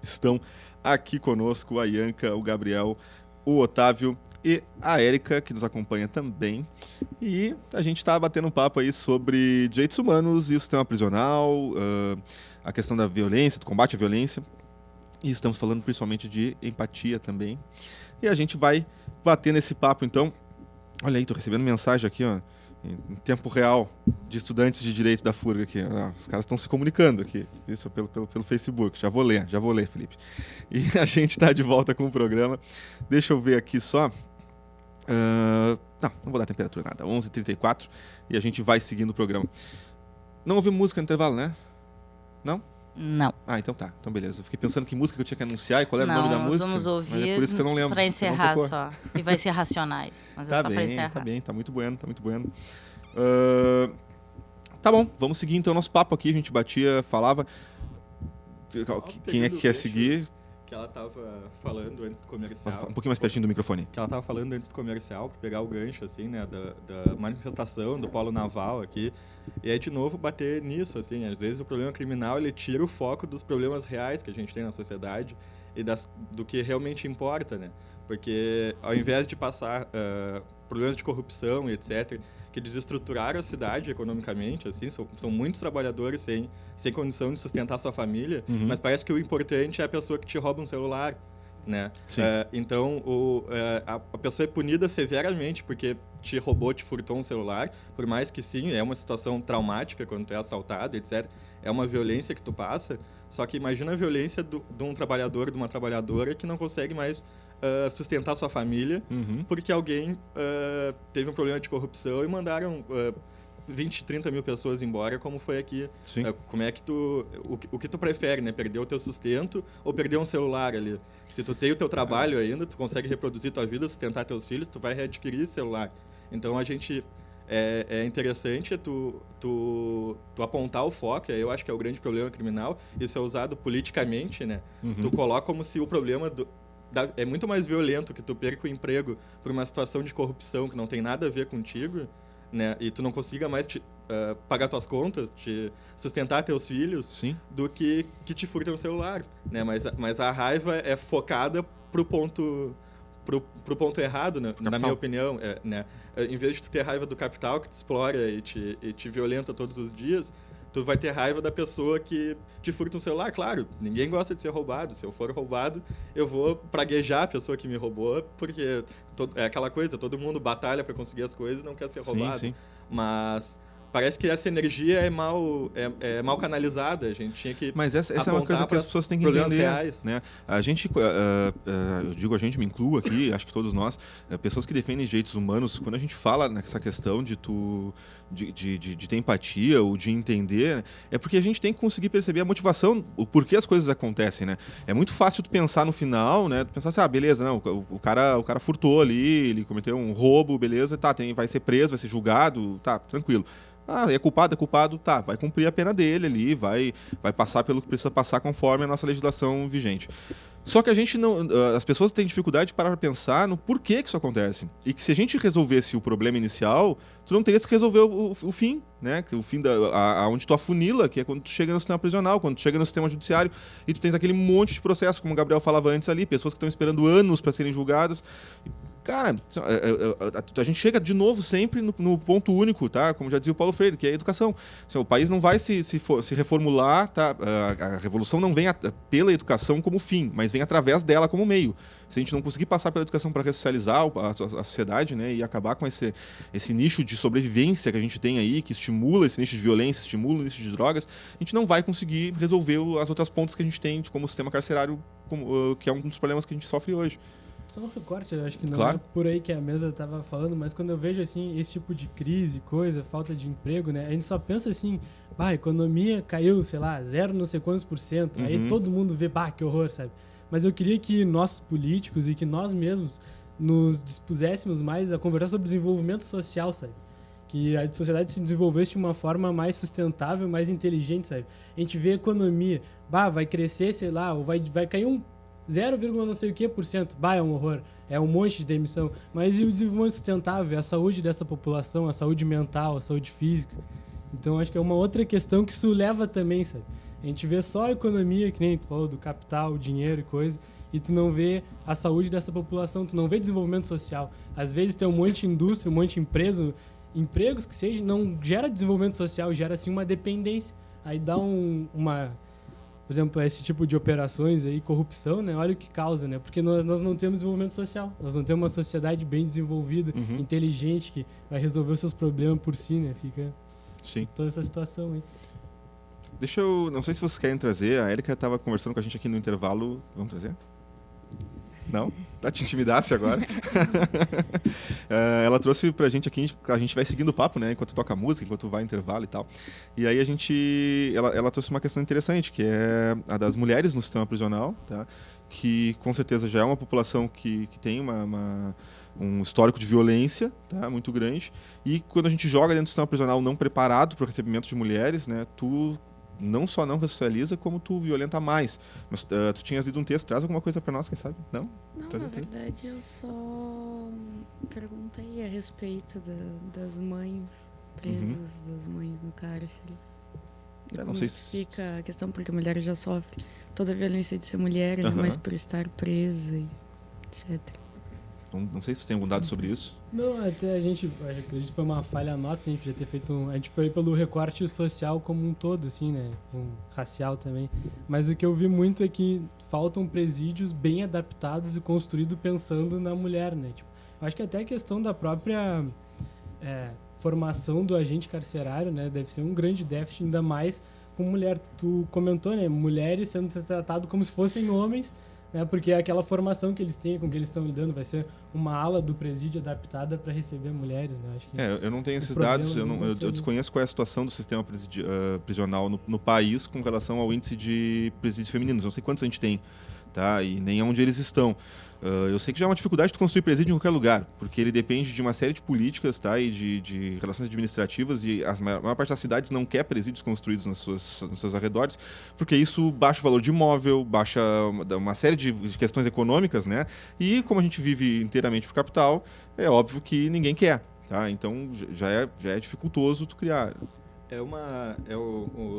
Estão aqui conosco a Ianca, o Gabriel, o Otávio e a Érica, que nos acompanha também. E a gente tá batendo um papo aí sobre direitos humanos e o sistema prisional, a questão da violência, do combate à violência. E estamos falando principalmente de empatia também. E a gente vai bater nesse papo, então. Olha aí, tô recebendo mensagem aqui, ó, em tempo real, de estudantes de direito da FURG aqui. Os caras estão se comunicando aqui, isso pelo Facebook. Já vou ler, Felipe. E a gente está de volta com o programa. Deixa eu ver aqui só. Não vou dar temperatura nada. 11h34 e a gente vai seguindo o programa. Não ouviu música no intervalo, né? Não? Não. Ah, então tá. Então beleza. Eu fiquei pensando que música que eu tinha que anunciar e qual era o nome da música. Nós vamos ouvir, mas é por isso que eu não lembro. Pra encerrar só. E vai ser Racionais. Mas tá é só bem, pra encerrar. tá bem. Tá muito bueno. Tá bom, vamos seguir então nosso papo aqui. A gente batia, falava. Quem é que quer seguir? Que ela tava falando antes do comercial. Um pouquinho mais pertinho do microfone. Que ela tava falando antes do comercial, pra pegar o gancho, assim, né, da manifestação do polo naval aqui. E aí, de novo, bater nisso, assim. Às vezes o problema criminal, ele tira o foco dos problemas reais que a gente tem na sociedade e do que realmente importa, né? Porque ao invés de passar problemas de corrupção e etc., que desestruturaram a cidade economicamente, assim, são muitos trabalhadores sem condição de sustentar sua família, mas parece que o importante é a pessoa que te rouba um celular, né? Então, a pessoa é punida severamente porque te roubou, te furtou um celular, por mais que sim, é uma situação traumática quando tu é assaltado, etc. É uma violência que tu passa, só que imagina a violência de um trabalhador, de uma trabalhadora que não consegue mais sustentar sua família porque alguém teve um problema de corrupção e mandaram 20, 30 mil pessoas embora, como foi aqui. Como é que o que tu prefere, né? Perder o teu sustento ou perder um celular ali? Se tu tem o teu trabalho ainda, tu consegue reproduzir tua vida, sustentar teus filhos, tu vai readquirir esse celular. Então a gente... É interessante tu apontar o foco, eu acho que é o grande problema criminal. Isso é usado politicamente, né? Tu coloca como se o problema é muito mais violento que tu perca o emprego por uma situação de corrupção que não tem nada a ver contigo, né? E tu não consiga mais pagar tuas contas, te sustentar teus filhos, do que te furtam o celular, né? Mas a raiva é focada pro ponto errado, né? Na minha opinião, né? Em vez de tu ter raiva do capital que te explora e te violenta todos os dias, tu vai ter raiva da pessoa que te furta um celular. Claro, ninguém gosta de ser roubado. Se eu for roubado, eu vou praguejar a pessoa que me roubou, porque é aquela coisa, todo mundo batalha para conseguir as coisas e não quer ser roubado. Mas parece que essa energia é mal canalizada. A gente tinha que Mas essa é uma coisa que as pessoas têm que entender, reais. Né? A gente, eu digo a gente, me incluo aqui, acho que todos nós, pessoas que defendem direitos humanos, quando a gente fala nessa questão de ter empatia ou de entender, é porque a gente tem que conseguir perceber a motivação, o porquê as coisas acontecem, né? É muito fácil tu pensar no final, né? Tu pensar assim, beleza, não, o cara furtou ali, ele cometeu um roubo, beleza, tá, vai ser preso, vai ser julgado, tá, tranquilo. É culpado, tá, vai cumprir a pena dele ali, vai passar pelo que precisa passar conforme a nossa legislação vigente. Só que a gente não, as pessoas têm dificuldade de parar para pensar no porquê que isso acontece. E que se a gente resolvesse o problema inicial, tu não teria que resolver o fim, né? O fim onde tu afunila, que é quando tu chega no sistema prisional, quando tu chega no sistema judiciário e tu tens aquele monte de processo, como o Gabriel falava antes ali, pessoas que estão esperando anos para serem julgadas. Cara, a gente chega de novo sempre no ponto único, tá? Como já dizia o Paulo Freire, que é a educação. O país não vai se reformular, tá? A revolução não vem pela educação como fim, mas vem através dela como meio. Se a gente não conseguir passar pela educação para ressocializar a sociedade, né, e acabar com esse nicho de sobrevivência que a gente tem aí, que estimula esse nicho de violência, estimula o nicho de drogas, a gente não vai conseguir resolver as outras pontas que a gente tem, como o sistema carcerário, que é um dos problemas que a gente sofre hoje. Só um recorte, eu acho que não claro. É por aí que a mesa estava falando, mas quando eu vejo assim esse tipo de crise, falta de emprego, né? A gente só pensa assim, a economia caiu, sei lá, 0 não sei quantos %. Aí todo mundo vê, que horror, sabe? Mas eu queria que nossos políticos e que nós mesmos nos dispuséssemos mais a conversar sobre desenvolvimento social, sabe? Que a sociedade se desenvolvesse de uma forma mais sustentável, mais inteligente, sabe? A gente vê a economia, vai crescer, sei lá, ou vai cair 0, não sei o que %. É um horror. É um monte de demissão. Mas e o desenvolvimento sustentável? A saúde dessa população, a saúde mental, a saúde física. Então, acho que é uma outra questão que isso leva também, sabe? A gente vê só a economia, que nem tu falou, do capital, dinheiro e coisa, e tu não vê a saúde dessa população, tu não vê desenvolvimento social. Às vezes tem um monte de indústria, um monte de empresa, empregos que seja, não gera desenvolvimento social, gera, assim, uma dependência. Aí dá por exemplo, esse tipo de operações aí, corrupção, né? Olha o que causa, né? Porque nós não temos desenvolvimento social. Nós não temos uma sociedade bem desenvolvida, inteligente, que vai resolver os seus problemas por si, né? Fica toda essa situação aí. Não sei se vocês querem trazer, a Érica estava conversando com a gente aqui no intervalo. Vamos trazer? Não? Te intimidasse agora? Ela trouxe pra gente aqui, a gente vai seguindo o papo, né? Enquanto toca música, enquanto vai intervalo e tal. E aí ela trouxe uma questão interessante, que é a das mulheres no sistema prisional, tá? Que com certeza já é uma população que tem um histórico de violência, tá? Muito grande. E quando a gente joga dentro do sistema prisional não preparado para o recebimento de mulheres, né? Tu não só não ressocializa, como tu violenta mais. Mas tu tinhas lido um texto, traz alguma coisa para nós, quem sabe? Não? Não, na verdade eu só perguntei a respeito das mães presas, das mães no cárcere. Não sei se fica a questão, porque a mulher já sofre toda a violência de ser mulher, ainda mais por estar presa, e etc. Não sei se você tem algum dado sobre isso. Não, até a gente acredito que foi uma falha nossa, a gente podia ter feito a gente foi pelo recorte social como um todo, assim, né, racial também. Mas o que eu vi muito é que faltam presídios bem adaptados e construídos pensando na mulher, né. Tipo, acho que até a questão da própria formação do agente carcerário, né, deve ser um grande déficit, ainda mais com mulher. Tu comentou, né, mulheres sendo tratadas como se fossem homens, né, porque aquela formação que eles têm, com que eles estão lidando, vai ser uma ala do presídio adaptada para receber mulheres, né? Acho que eu não tenho esses dados, eu desconheço qual é a situação do sistema prisional no país com relação ao índice de presídios femininos. Não sei quantos a gente tem, tá? E nem onde eles estão. Eu sei que já é uma dificuldade de construir presídio em qualquer lugar, porque ele depende de uma série de políticas, tá? E de relações administrativas, e a maior parte das cidades não quer presídios construídos nos seus arredores, porque isso baixa o valor de imóvel, baixa uma série de questões econômicas, né? E como a gente vive inteiramente por capital, é óbvio que ninguém quer, tá? Então já é dificultoso tu criar.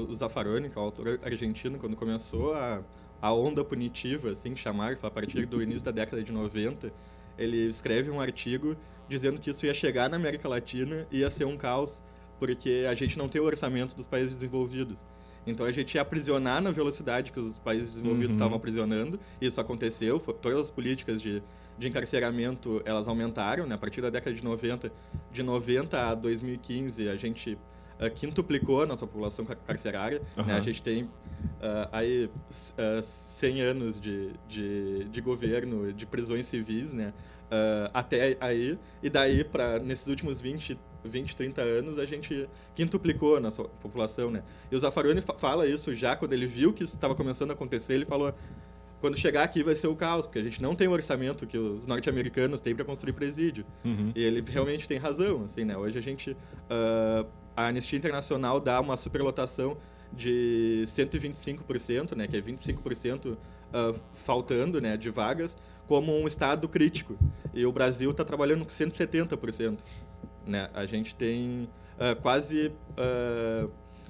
O Zaffaroni, que é o autor argentino, quando começou a onda punitiva, assim, a partir do início da década de 90, ele escreve um artigo dizendo que isso ia chegar na América Latina e ia ser um caos, porque a gente não tem o orçamento dos países desenvolvidos. Então a gente ia aprisionar na velocidade que os países desenvolvidos estavam aprisionando, isso aconteceu, todas as políticas de encarceramento, elas aumentaram, né? A partir da década de 90, de 90 a 2015, a gente quintuplicou a nossa população carcerária, né? A gente tem aí 100 anos de governo, de prisões civis, né? Até aí, e daí, nesses últimos 20, 30 anos, a gente quintuplicou a nossa população, né? E o Zaffaroni fala isso já, quando ele viu que isso estava começando a acontecer, ele falou: quando chegar aqui vai ser o caos, porque a gente não tem o orçamento que os norte-americanos têm para construir presídio. E ele realmente tem razão, assim, né? Hoje a Anistia Internacional dá uma superlotação de 125%, né, que é 25% faltando, né, de vagas, como um estado crítico. E o Brasil está trabalhando com 170%. Né? A gente tem quase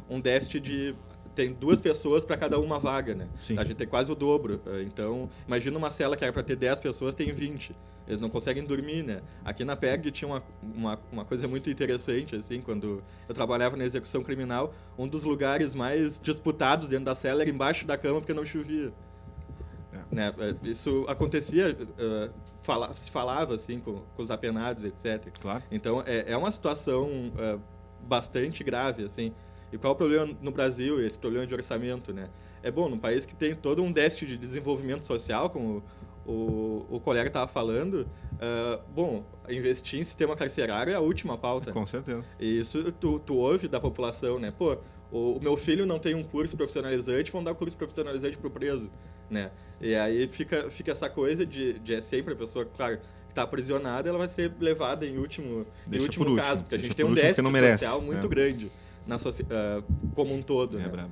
um déficit de... Tem 2 pessoas para cada uma vaga, né? Sim. A gente tem quase o dobro. Então, imagina uma cela que era para ter 10 pessoas, tem 20. Eles não conseguem dormir, né? Aqui na PEG tinha uma coisa muito interessante, assim, quando eu trabalhava na execução criminal, um dos lugares mais disputados dentro da cela era embaixo da cama porque não chovia. Né? Isso acontecia, se falava assim com os apenados, etc. Claro. Então, é uma situação bastante grave, assim. E qual é o problema no Brasil, esse problema de orçamento, né? É bom, num país que tem todo um déficit de desenvolvimento social, como o colega estava falando, investir em sistema carcerário é a última pauta. Com certeza. E isso tu ouve da população, né? Pô, o meu filho não tem um curso profissionalizante, vão dar curso profissionalizante pro preso, né? E aí fica essa coisa de sempre a pessoa, claro, que está aprisionada, ela vai ser levada em último caso, porque a gente tem um déficit social muito grande como um todo. É né? brabo.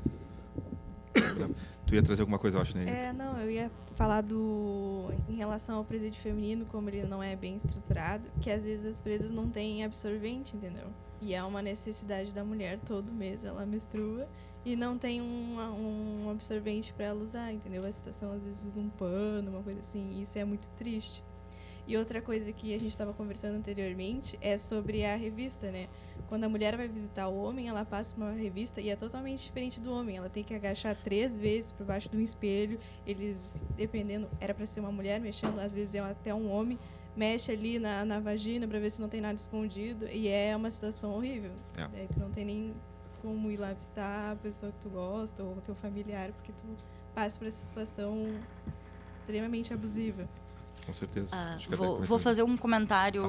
Tu ia trazer alguma coisa, eu acho, né? Não, eu ia falar em relação ao presídio feminino, como ele não é bem estruturado, que às vezes as presas não têm absorvente, entendeu? E é uma necessidade da mulher, todo mês ela menstrua e não tem um absorvente para ela usar, entendeu? A situação às vezes usa um pano, uma coisa assim, e isso é muito triste. E outra coisa que a gente estava conversando anteriormente é sobre a revista, né? Quando a mulher vai visitar o homem, ela passa uma revista e é totalmente diferente do homem. Ela tem que agachar 3 vezes por baixo de um espelho. Eles, dependendo, era para ser uma mulher mexendo, às vezes é até um homem, mexe ali na vagina para ver se não tem nada escondido. E é uma situação horrível. Daí tu não tem nem como ir lá visitar a pessoa que tu gosta ou o teu familiar, porque tu passa por essa situação extremamente abusiva. Com certeza. Vou fazer um comentário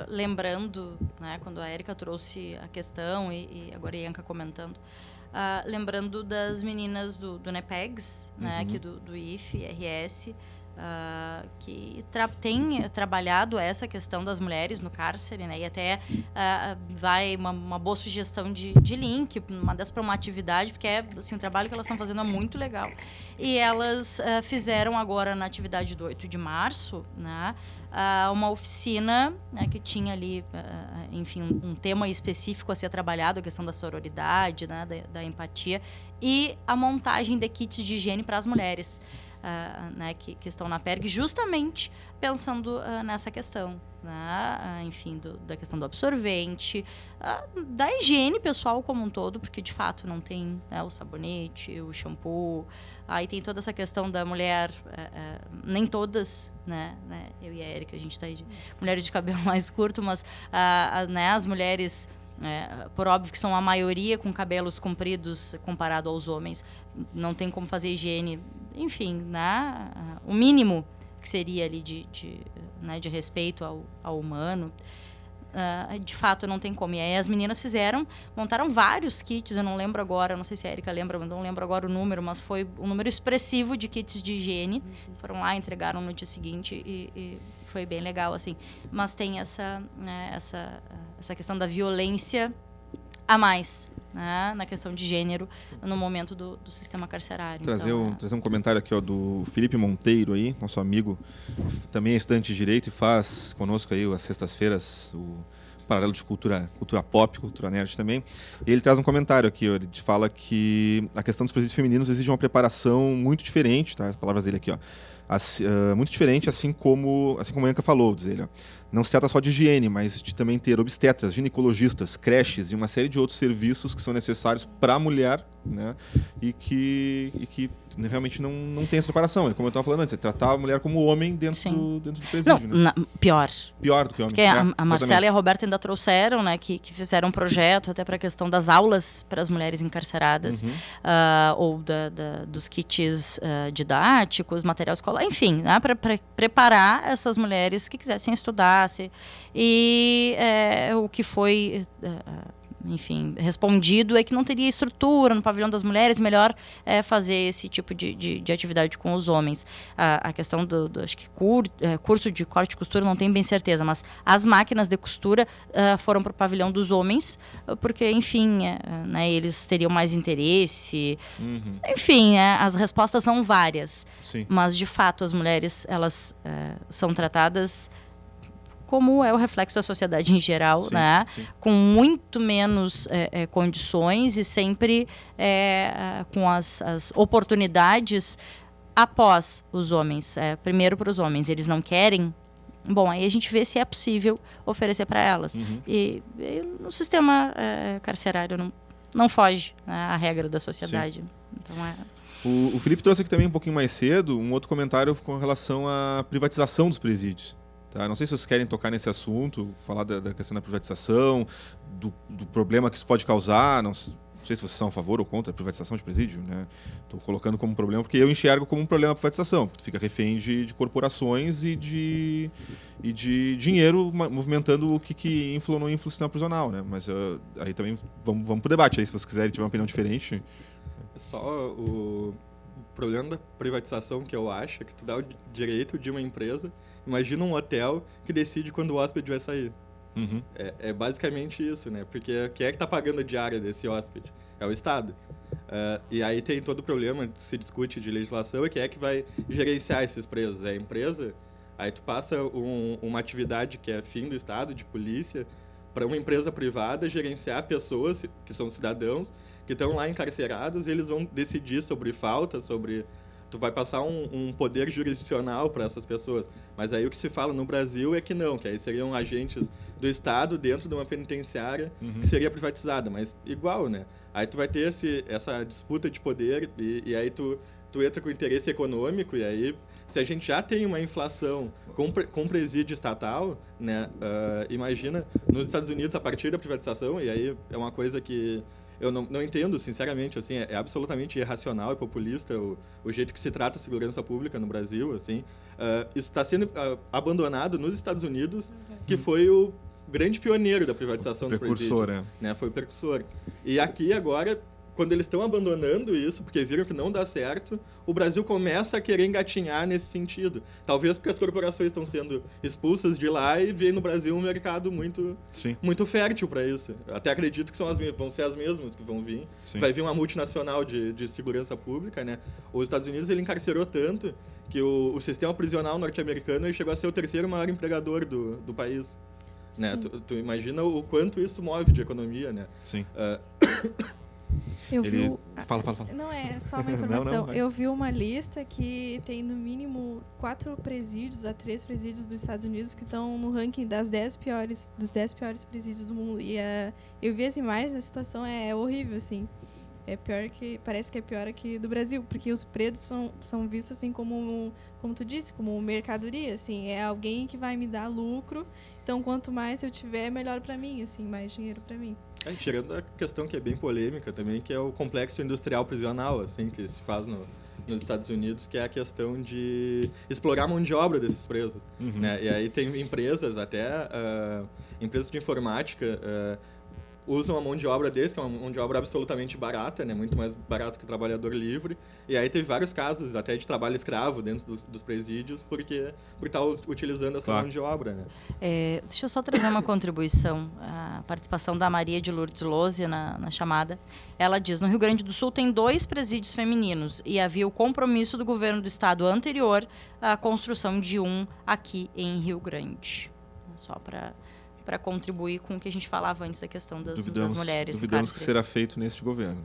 lembrando, né, quando a Érica trouxe a questão e agora a Ianca comentando, lembrando das meninas do NEPEGS, né, aqui do IFE, RS, que tem trabalhado essa questão das mulheres no cárcere, né, e até vai uma boa sugestão de link, uma dessas para uma atividade, porque é assim, um trabalho que elas estão fazendo é muito legal. E elas fizeram agora na atividade do 8 de março, né, uma oficina, né, que tinha ali, enfim, um tema específico a ser trabalhado, a questão da sororidade, né, da empatia, e a montagem de kits de higiene para as mulheres. Né, que estão na PERG, justamente pensando nessa questão, né, enfim, da questão do absorvente, da higiene pessoal como um todo, porque de fato não tem, né, o sabonete, o shampoo, aí tem toda essa questão da mulher, nem todas, né, eu e a Érica, a gente tá aí de mulheres de cabelo mais curto, mas né, as mulheres... por óbvio que são a maioria com cabelos compridos comparado aos homens, não tem como fazer higiene, enfim, né? O mínimo que seria ali de respeito ao humano, de fato não tem como. E aí as meninas montaram vários kits, eu não lembro agora, não sei se a Érica lembra, não lembro agora o número, mas foi um número expressivo de kits de higiene, foram lá, entregaram no dia seguinte e foi bem legal, assim. Mas tem essa questão da violência a mais, né, na questão de gênero no momento do sistema carcerário. Trazer um comentário aqui, ó, do Felipe Monteiro aí, nosso amigo, também é estudante de Direito e faz conosco aí às sextas-feiras o Paralelo de cultura pop, cultura nerd também. E ele traz um comentário aqui, ó, ele fala que a questão dos presídios femininos exige uma preparação muito diferente, tá? As palavras dele aqui, ó. Muito diferente, assim como a Ianca falou, diz ele, ó. Não se trata só de higiene, mas de também ter obstetras, ginecologistas, creches e uma série de outros serviços que são necessários para a mulher, né? E que realmente não tem essa preparação. É como eu estava falando antes, é tratar a mulher como homem dentro do presídio. Não, né? Pior do que homem. Porque a Marcela e a Roberta ainda trouxeram, né, que fizeram um projeto até para a questão das aulas para as mulheres encarceradas, ou dos kits didáticos, material escolar, enfim, né, para preparar essas mulheres que quisessem estudar. E o que foi, enfim, respondido é que não teria estrutura no pavilhão das mulheres, melhor fazer esse tipo de atividade com os homens. A questão do acho que curso de corte e costura, não tenho bem certeza, mas as máquinas de costura foram para o pavilhão dos homens, porque, enfim, né, eles teriam mais interesse. Enfim, as respostas são várias. Sim. Mas, de fato, as mulheres, elas são tratadas como é o reflexo da sociedade em geral, sim, né? Sim. Com muito menos condições e sempre com as oportunidades após os homens. Primeiro para os homens, eles não querem. Bom, aí a gente vê se é possível oferecer para elas. E no sistema carcerário não foge, né, a regra da sociedade. Sim. Então O Felipe trouxe aqui também um pouquinho mais cedo um outro comentário com relação à privatização dos presídios. Tá? Não sei se vocês querem tocar nesse assunto, falar da questão da privatização, do problema que isso pode causar. Não sei se vocês são a favor ou contra a privatização de presídio. Estou colocando como um problema porque eu enxergo como um problema a privatização. Tu fica refém de corporações e de dinheiro movimentando o que influi ou não influi o sistema prisional. Né? Mas aí também vamos para o debate. Aí, se vocês quiserem tiver uma opinião diferente. Só o problema da privatização que eu acho é que tu dá o direito de uma empresa. Imagina um hotel que decide quando o hóspede vai sair. É basicamente isso, né? Porque quem é que está pagando a diária desse hóspede? É o Estado. E aí tem todo o problema, se discute de legislação, e quem é que vai gerenciar esses presos? É a empresa? Aí tu passa uma atividade que é fim do Estado, de polícia, para uma empresa privada gerenciar pessoas que são cidadãos, que estão lá encarcerados, e eles vão decidir sobre falta, sobre... Tu vai passar um poder jurisdicional para essas pessoas. Mas aí o que se fala no Brasil é que não, que aí seriam agentes do Estado dentro de uma penitenciária que seria privatizada. Mas igual, né? Aí tu vai ter essa disputa de poder e aí tu entra com interesse econômico e aí, se a gente já tem uma inflação com presídio estatal, né? Imagina, nos Estados Unidos, a partir da privatização, e aí é uma coisa que... Eu não entendo, sinceramente, assim, é absolutamente irracional e populista o jeito que se trata a segurança pública no Brasil, assim. Isso está sendo abandonado nos Estados Unidos, que foi o grande pioneiro da privatização dos presídios. Né? Foi o precursor. E aqui, agora, quando eles estão abandonando isso, porque viram que não dá certo, o Brasil começa a querer engatinhar nesse sentido. Talvez porque as corporações estão sendo expulsas de lá e vê no Brasil um mercado muito fértil para isso. Até acredito que vão ser as mesmas que vão vir. Sim. Vai vir uma multinacional de segurança pública, né? Os Estados Unidos, ele encarcerou tanto que o sistema prisional norte-americano chegou a ser o terceiro maior empregador do país. Né? Tu imagina o quanto isso move de economia, né? Sim. Fala. Não, é só uma informação. Não, eu vi uma lista que tem no mínimo 4 presídios a 3 presídios dos Estados Unidos que estão no ranking dos 10 piores presídios do mundo. E eu vi as imagens, a situação é horrível, assim. Parece que é pior aqui do Brasil, porque os presos são vistos assim como tu disse, como mercadoria, assim, é alguém que vai me dar lucro. Então, quanto mais eu tiver, melhor para mim, assim, mais dinheiro para mim. Tirando a questão que é bem polêmica também, que é o complexo industrial prisional, assim, que se faz nos Estados Unidos, que é a questão de explorar a mão de obra desses presos. Né? E aí tem empresas, até empresas de informática, usam a mão de obra deles, que é uma mão de obra absolutamente barata, né? Muito mais barato que o trabalhador livre. E aí teve vários casos até de trabalho escravo dentro dos presídios por estar utilizando essa mão de obra. Né? Deixa eu só trazer uma contribuição. A participação da Maria de Lourdes Lose na chamada. Ela diz, no Rio Grande do Sul tem 2 presídios femininos e havia o compromisso do governo do estado anterior à construção de um aqui em Rio Grande. Só para contribuir com o que a gente falava antes da questão das mulheres. Duvidamos que será feito neste governo.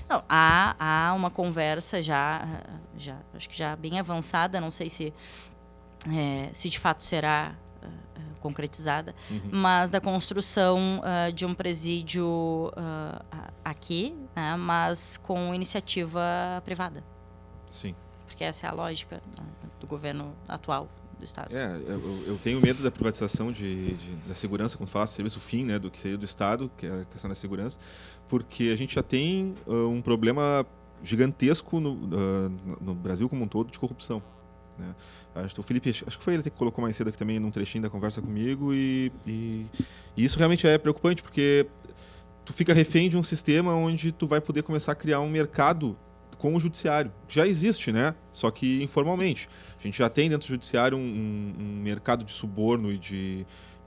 Não, há uma conversa já acho que já bem avançada, não sei se de fato será concretizada, mas da construção de um presídio aqui, né, mas com iniciativa privada. Sim. Porque essa é a lógica, né, do governo atual do Estado. Eu tenho medo da privatização da segurança, como fala, serviço fim, né, do que seria do Estado, que é a questão da segurança, porque a gente já tem um problema gigantesco no Brasil como um todo de corrupção. né? Acho que o Felipe, acho que foi ele que colocou mais cedo aqui também num trechinho da conversa comigo, e isso realmente é preocupante, porque tu fica refém de um sistema onde tu vai poder começar a criar um mercado com o judiciário. Já existe, né? Só que informalmente. A gente já tem dentro do judiciário um mercado de suborno e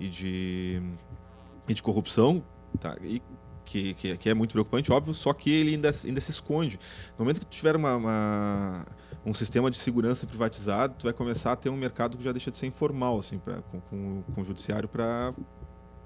de corrupção, tá? E que é muito preocupante, óbvio, só que ele ainda se esconde. No momento que tu tiver um sistema de segurança privatizado, tu vai começar a ter um mercado que já deixa de ser informal, assim, com o judiciário, para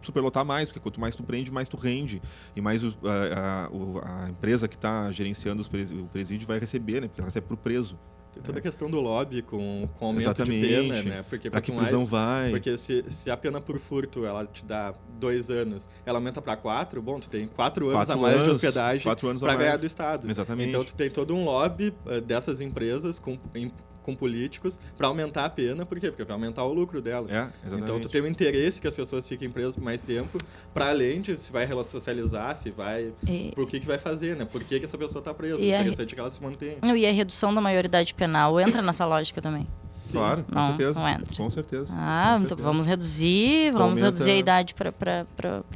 superlotar mais, porque quanto mais tu prende, mais tu rende, e mais a empresa que está gerenciando o presídio vai receber, né? Porque ela recebe pro preso. Tem toda a questão do lobby com aumento de pena, né? Porque para que prisão vai? Porque se a pena por furto ela te dá 2 anos, ela aumenta para 4, bom, tu tem 4 anos a mais de hospedagem para ganhar do Estado. Exatamente. Então tu tem todo um lobby dessas empresas com políticos para aumentar a pena, por quê? Porque vai aumentar o lucro dela. Exatamente. Então tu tem o interesse que as pessoas fiquem presas por mais tempo, para além de se vai socializar, se vai... Por que vai fazer, né? Por que essa pessoa está presa? O interessante é que ela se mantenha. E a redução da maioridade penal entra nessa lógica também. Sim. Claro, com certeza. Não entra. Com certeza. Então vamos reduzir a idade para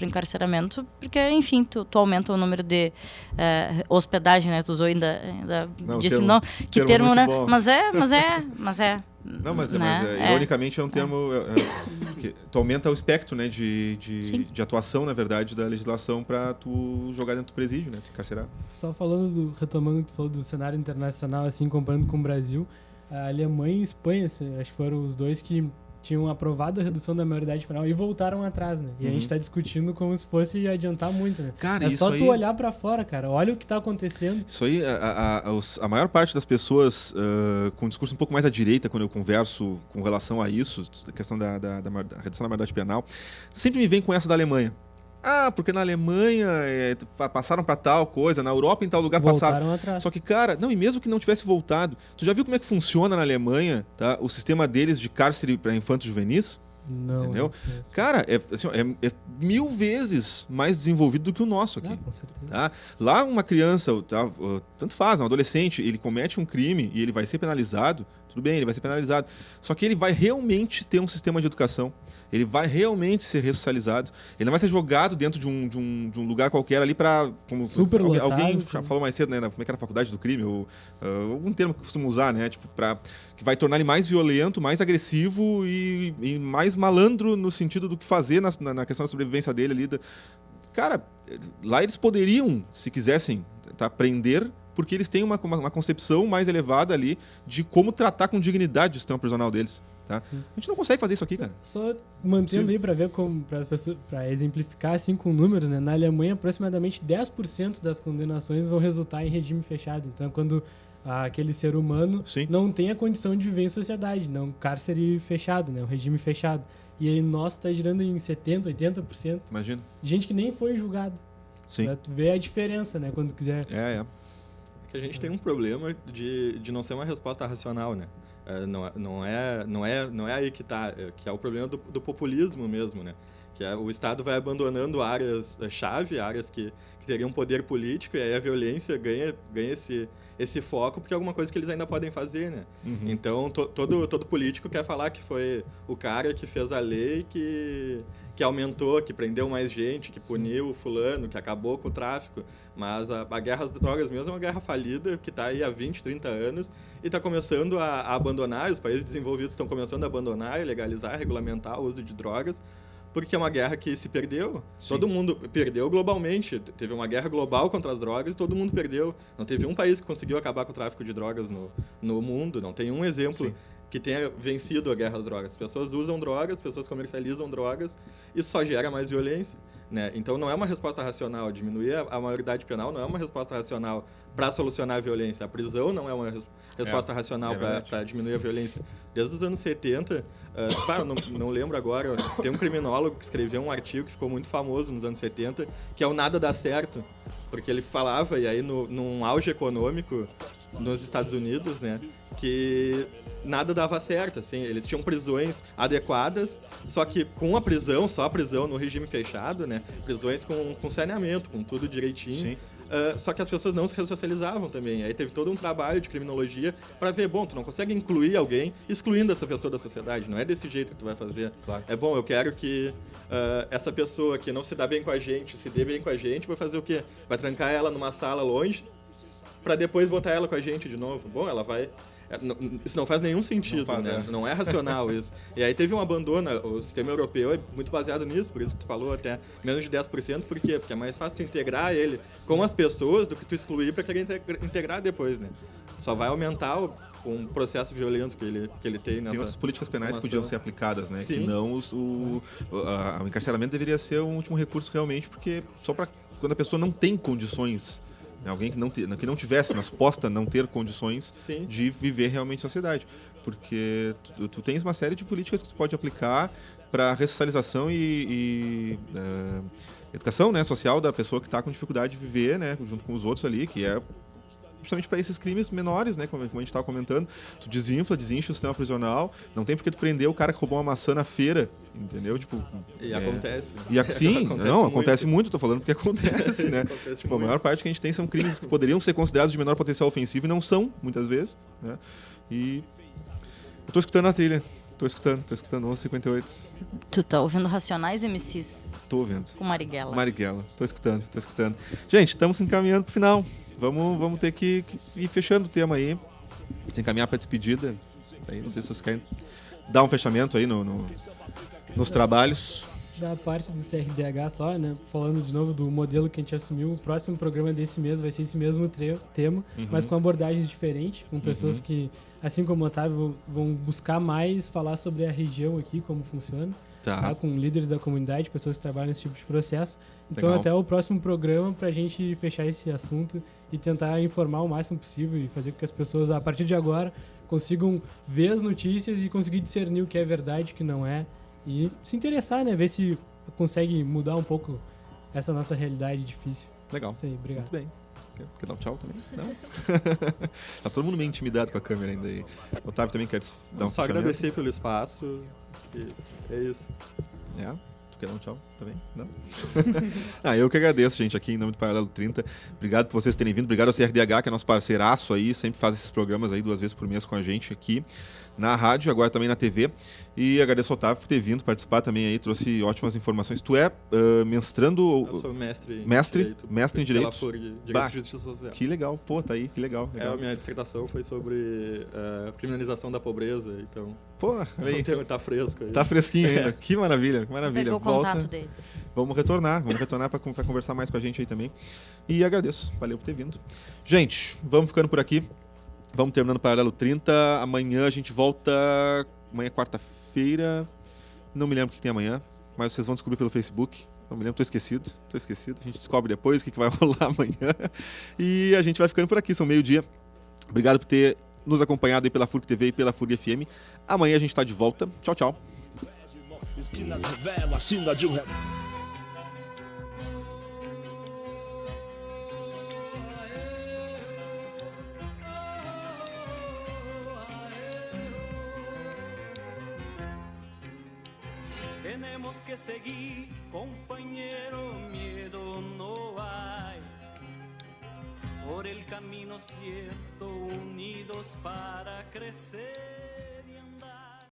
o encarceramento, porque, enfim, tu aumenta o número de hospedagem, né? Tu usou ainda disse não, que termo, né? Bom. Mas é. Não, mas né? Ironicamente é um termo que tu aumenta o espectro, né, de atuação, na verdade, da legislação para tu jogar dentro do presídio, né, tu encarcerar. Só retomando o que tu falou do cenário internacional, assim, comparando com o Brasil, a Alemanha e a Espanha, acho que foram os dois que tinham aprovado a redução da maioridade penal e voltaram atrás, né? E a gente tá discutindo como se fosse adiantar muito, né? Cara, é só tu olhar pra fora, cara. Olha o que tá acontecendo. Isso aí, a maior parte das pessoas com um discurso um pouco mais à direita, quando eu converso com relação a isso, a questão da redução da maioridade penal, sempre me vem com essa da Alemanha. Porque na Alemanha passaram para tal coisa, na Europa em tal lugar passaram. Atrás. Só que, cara, não, e mesmo que não tivesse voltado, tu já viu como é que funciona na Alemanha, tá? O sistema deles de cárcere para infantos juvenis? Não. Entendeu? Cara, é 1000 vezes mais desenvolvido do que o nosso aqui. Com certeza. Tá? Lá uma criança, tanto faz, um adolescente, ele comete um crime e ele vai ser penalizado, tudo bem, ele vai ser penalizado. Só que ele vai realmente ter um sistema de educação. Ele vai realmente ser ressocializado. Ele não vai ser jogado dentro de um lugar qualquer ali para... Alguém falou mais cedo, né? Como é que era a faculdade do crime? Ou algum termo que eu costumo usar, né? Tipo, que vai tornar ele mais violento, mais agressivo e mais malandro no sentido do que fazer na questão da sobrevivência dele ali. Cara, lá eles poderiam, se quisessem, prender, porque eles têm uma concepção mais elevada ali de como tratar com dignidade o sistema prisional deles. Tá? A gente não consegue fazer isso aqui, cara. Só mantendo aí para ver como, para exemplificar assim com números, né? Na Alemanha, aproximadamente 10% das condenações vão resultar em regime fechado. Então, quando aquele ser humano não tem a condição de viver em sociedade, não cárcere fechado, né? Um regime fechado. E aí nosso está girando em 70%, 80%. Imagina. Gente que nem foi julgado. Sim. Pra tu ver a diferença, né? Quando quiser. Que a gente tem um problema de não ser uma resposta racional, né? Não é aí que tá, que é o problema do populismo mesmo, né? Que o Estado vai abandonando áreas-chave, áreas que teriam poder político, e aí a violência ganha esse foco, porque é alguma coisa que eles ainda podem fazer, né? Uhum. Então, todo político quer falar que foi o cara que fez a lei que aumentou, que prendeu mais gente, que puniu o fulano, que acabou com o tráfico. Mas a guerra às drogas mesmo é uma guerra falida, que está aí há 20, 30 anos e está começando a abandonar, os países desenvolvidos estão começando a abandonar, legalizar, regulamentar o uso de drogas, porque é uma guerra que se perdeu. Sim. Todo mundo perdeu globalmente. Teve uma guerra global contra as drogas e todo mundo perdeu. Não teve um país que conseguiu acabar com o tráfico de drogas no mundo. Não tem um exemplo que tenha vencido a guerra às drogas. As pessoas usam drogas, as pessoas comercializam drogas e só gera mais violência, né? Então não é uma resposta racional. Diminuir a maioridade penal não é uma resposta racional para solucionar a violência. A prisão não é uma resposta racional para diminuir a violência. Desde os anos 70, não lembro agora, tem um criminólogo que escreveu um artigo que ficou muito famoso nos anos 70, que é o Nada Dá Certo, porque ele falava, e aí num auge econômico nos Estados Unidos, né, que nada dava certo, assim, eles tinham prisões adequadas, só que com só a prisão no regime fechado, né, prisões com saneamento, com tudo direitinho, só que as pessoas não se ressocializavam também. Aí teve todo um trabalho de criminologia para ver, bom, tu não consegue incluir alguém excluindo essa pessoa da sociedade, não é desse jeito que tu vai fazer. Claro. É bom, eu quero que essa pessoa que não se dá bem com a gente, se dê bem com a gente, vai fazer o quê? Vai trancar ela numa sala longe para depois botar ela com a gente de novo. Bom, ela vai... Isso não faz nenhum sentido, não faz, né? Não é racional isso. E aí teve um abandono, o sistema europeu é muito baseado nisso, por isso que tu falou até menos de 10%, por quê? Porque é mais fácil tu integrar ele com as pessoas do que tu excluir para querer integrar depoes, né? Só vai aumentar um processo violento que ele tem nessa... Tem outras políticas penais que podiam ser aplicadas, né? Sim. Que não o encarceramento deveria ser um último recurso realmente, porque só para quando a pessoa não tem condições... Alguém que não tivesse, na suposta não ter condições Sim. de viver realmente em sociedade. Porque tu tens uma série de políticas que tu pode aplicar para ressocialização e educação, né, social da pessoa que está com dificuldade de viver, né, junto com os outros ali, que é justamente para esses crimes menores, né, como a gente estava comentando. Tu desinche o sistema prisional, não tem porque tu prender o cara que roubou uma maçã na feira, entendeu? Tipo, e acontece. Sim, acontece muito, tô falando porque acontece, né? Tipo, a maior parte que a gente tem são crimes que poderiam ser considerados de menor potencial ofensivo e não são, muitas vezes, né? E eu tô escutando a trilha. Tô escutando 11h58. Tu tá ouvindo Racionais MCs? Tô ouvindo. Com Marighella. Tô escutando. Gente, estamos encaminhando pro final. Vamos ter que ir fechando o tema aí. Se encaminhar pra despedida. Aí, não sei se vocês querem dar um fechamento aí nos trabalhos. Da parte do CRDH só, né? Falando de novo do modelo que a gente assumiu, o próximo programa desse mês vai ser esse mesmo tema, mas com abordagens diferentes, com pessoas que, assim como o Otávio, vão buscar mais falar sobre a região aqui, como funciona. Tá, com líderes da comunidade, pessoas que trabalham nesse tipo de processo. Então, até o próximo programa, pra gente fechar esse assunto e tentar informar o máximo possível e fazer com que as pessoas, a partir de agora, consigam ver as notícias e conseguir discernir o que é verdade e o que não é. E se interessar, né? Ver se consegue mudar um pouco essa nossa realidade difícil. Legal. Isso aí, obrigado. Muito bem. Quer dar um tchau também? Não? Tá todo mundo meio intimidado com a câmera ainda aí. Otávio também quer dar um só agradecer pelo espaço. E é isso. Tu quer dar um tchau também? Não? Eu que agradeço, gente, aqui em nome do Paralelo 30. Obrigado por vocês terem vindo. Obrigado ao CRDH, que é nosso parceiraço aí, sempre faz esses programas aí 2 vezes por mês com a gente aqui na rádio, agora também na TV. E agradeço ao Otávio por ter vindo participar também aí, trouxe ótimas informações. Tu é mestrando... Eu sou mestre em Direito. Pela FURG, Direito e Justiça Social. Que legal, pô, tá aí, que legal. A minha dissertação foi sobre criminalização da pobreza, então... Pô, aí. O tema tá fresco aí. Tá fresquinho ainda, que maravilha, Pegou o contato dele. Vamos retornar para conversar mais com a gente aí também. E agradeço, valeu por ter vindo. Gente, vamos ficando por aqui. Vamos terminando o Paralelo 30. Amanhã a gente volta. Amanhã é quarta-feira. Não me lembro o que tem amanhã, mas vocês vão descobrir pelo Facebook. Não me lembro, tô esquecido. A gente descobre depois o que vai rolar amanhã. E a gente vai ficando por aqui, são 12:00. Obrigado por ter nos acompanhado aí pela FURG TV e pela FURG FM. Amanhã a gente tá de volta. Tchau, tchau. Esquinas revela a sina de um Tenemos que seguir, compañero, miedo no hay. Por el camino cierto, unidos para crecer.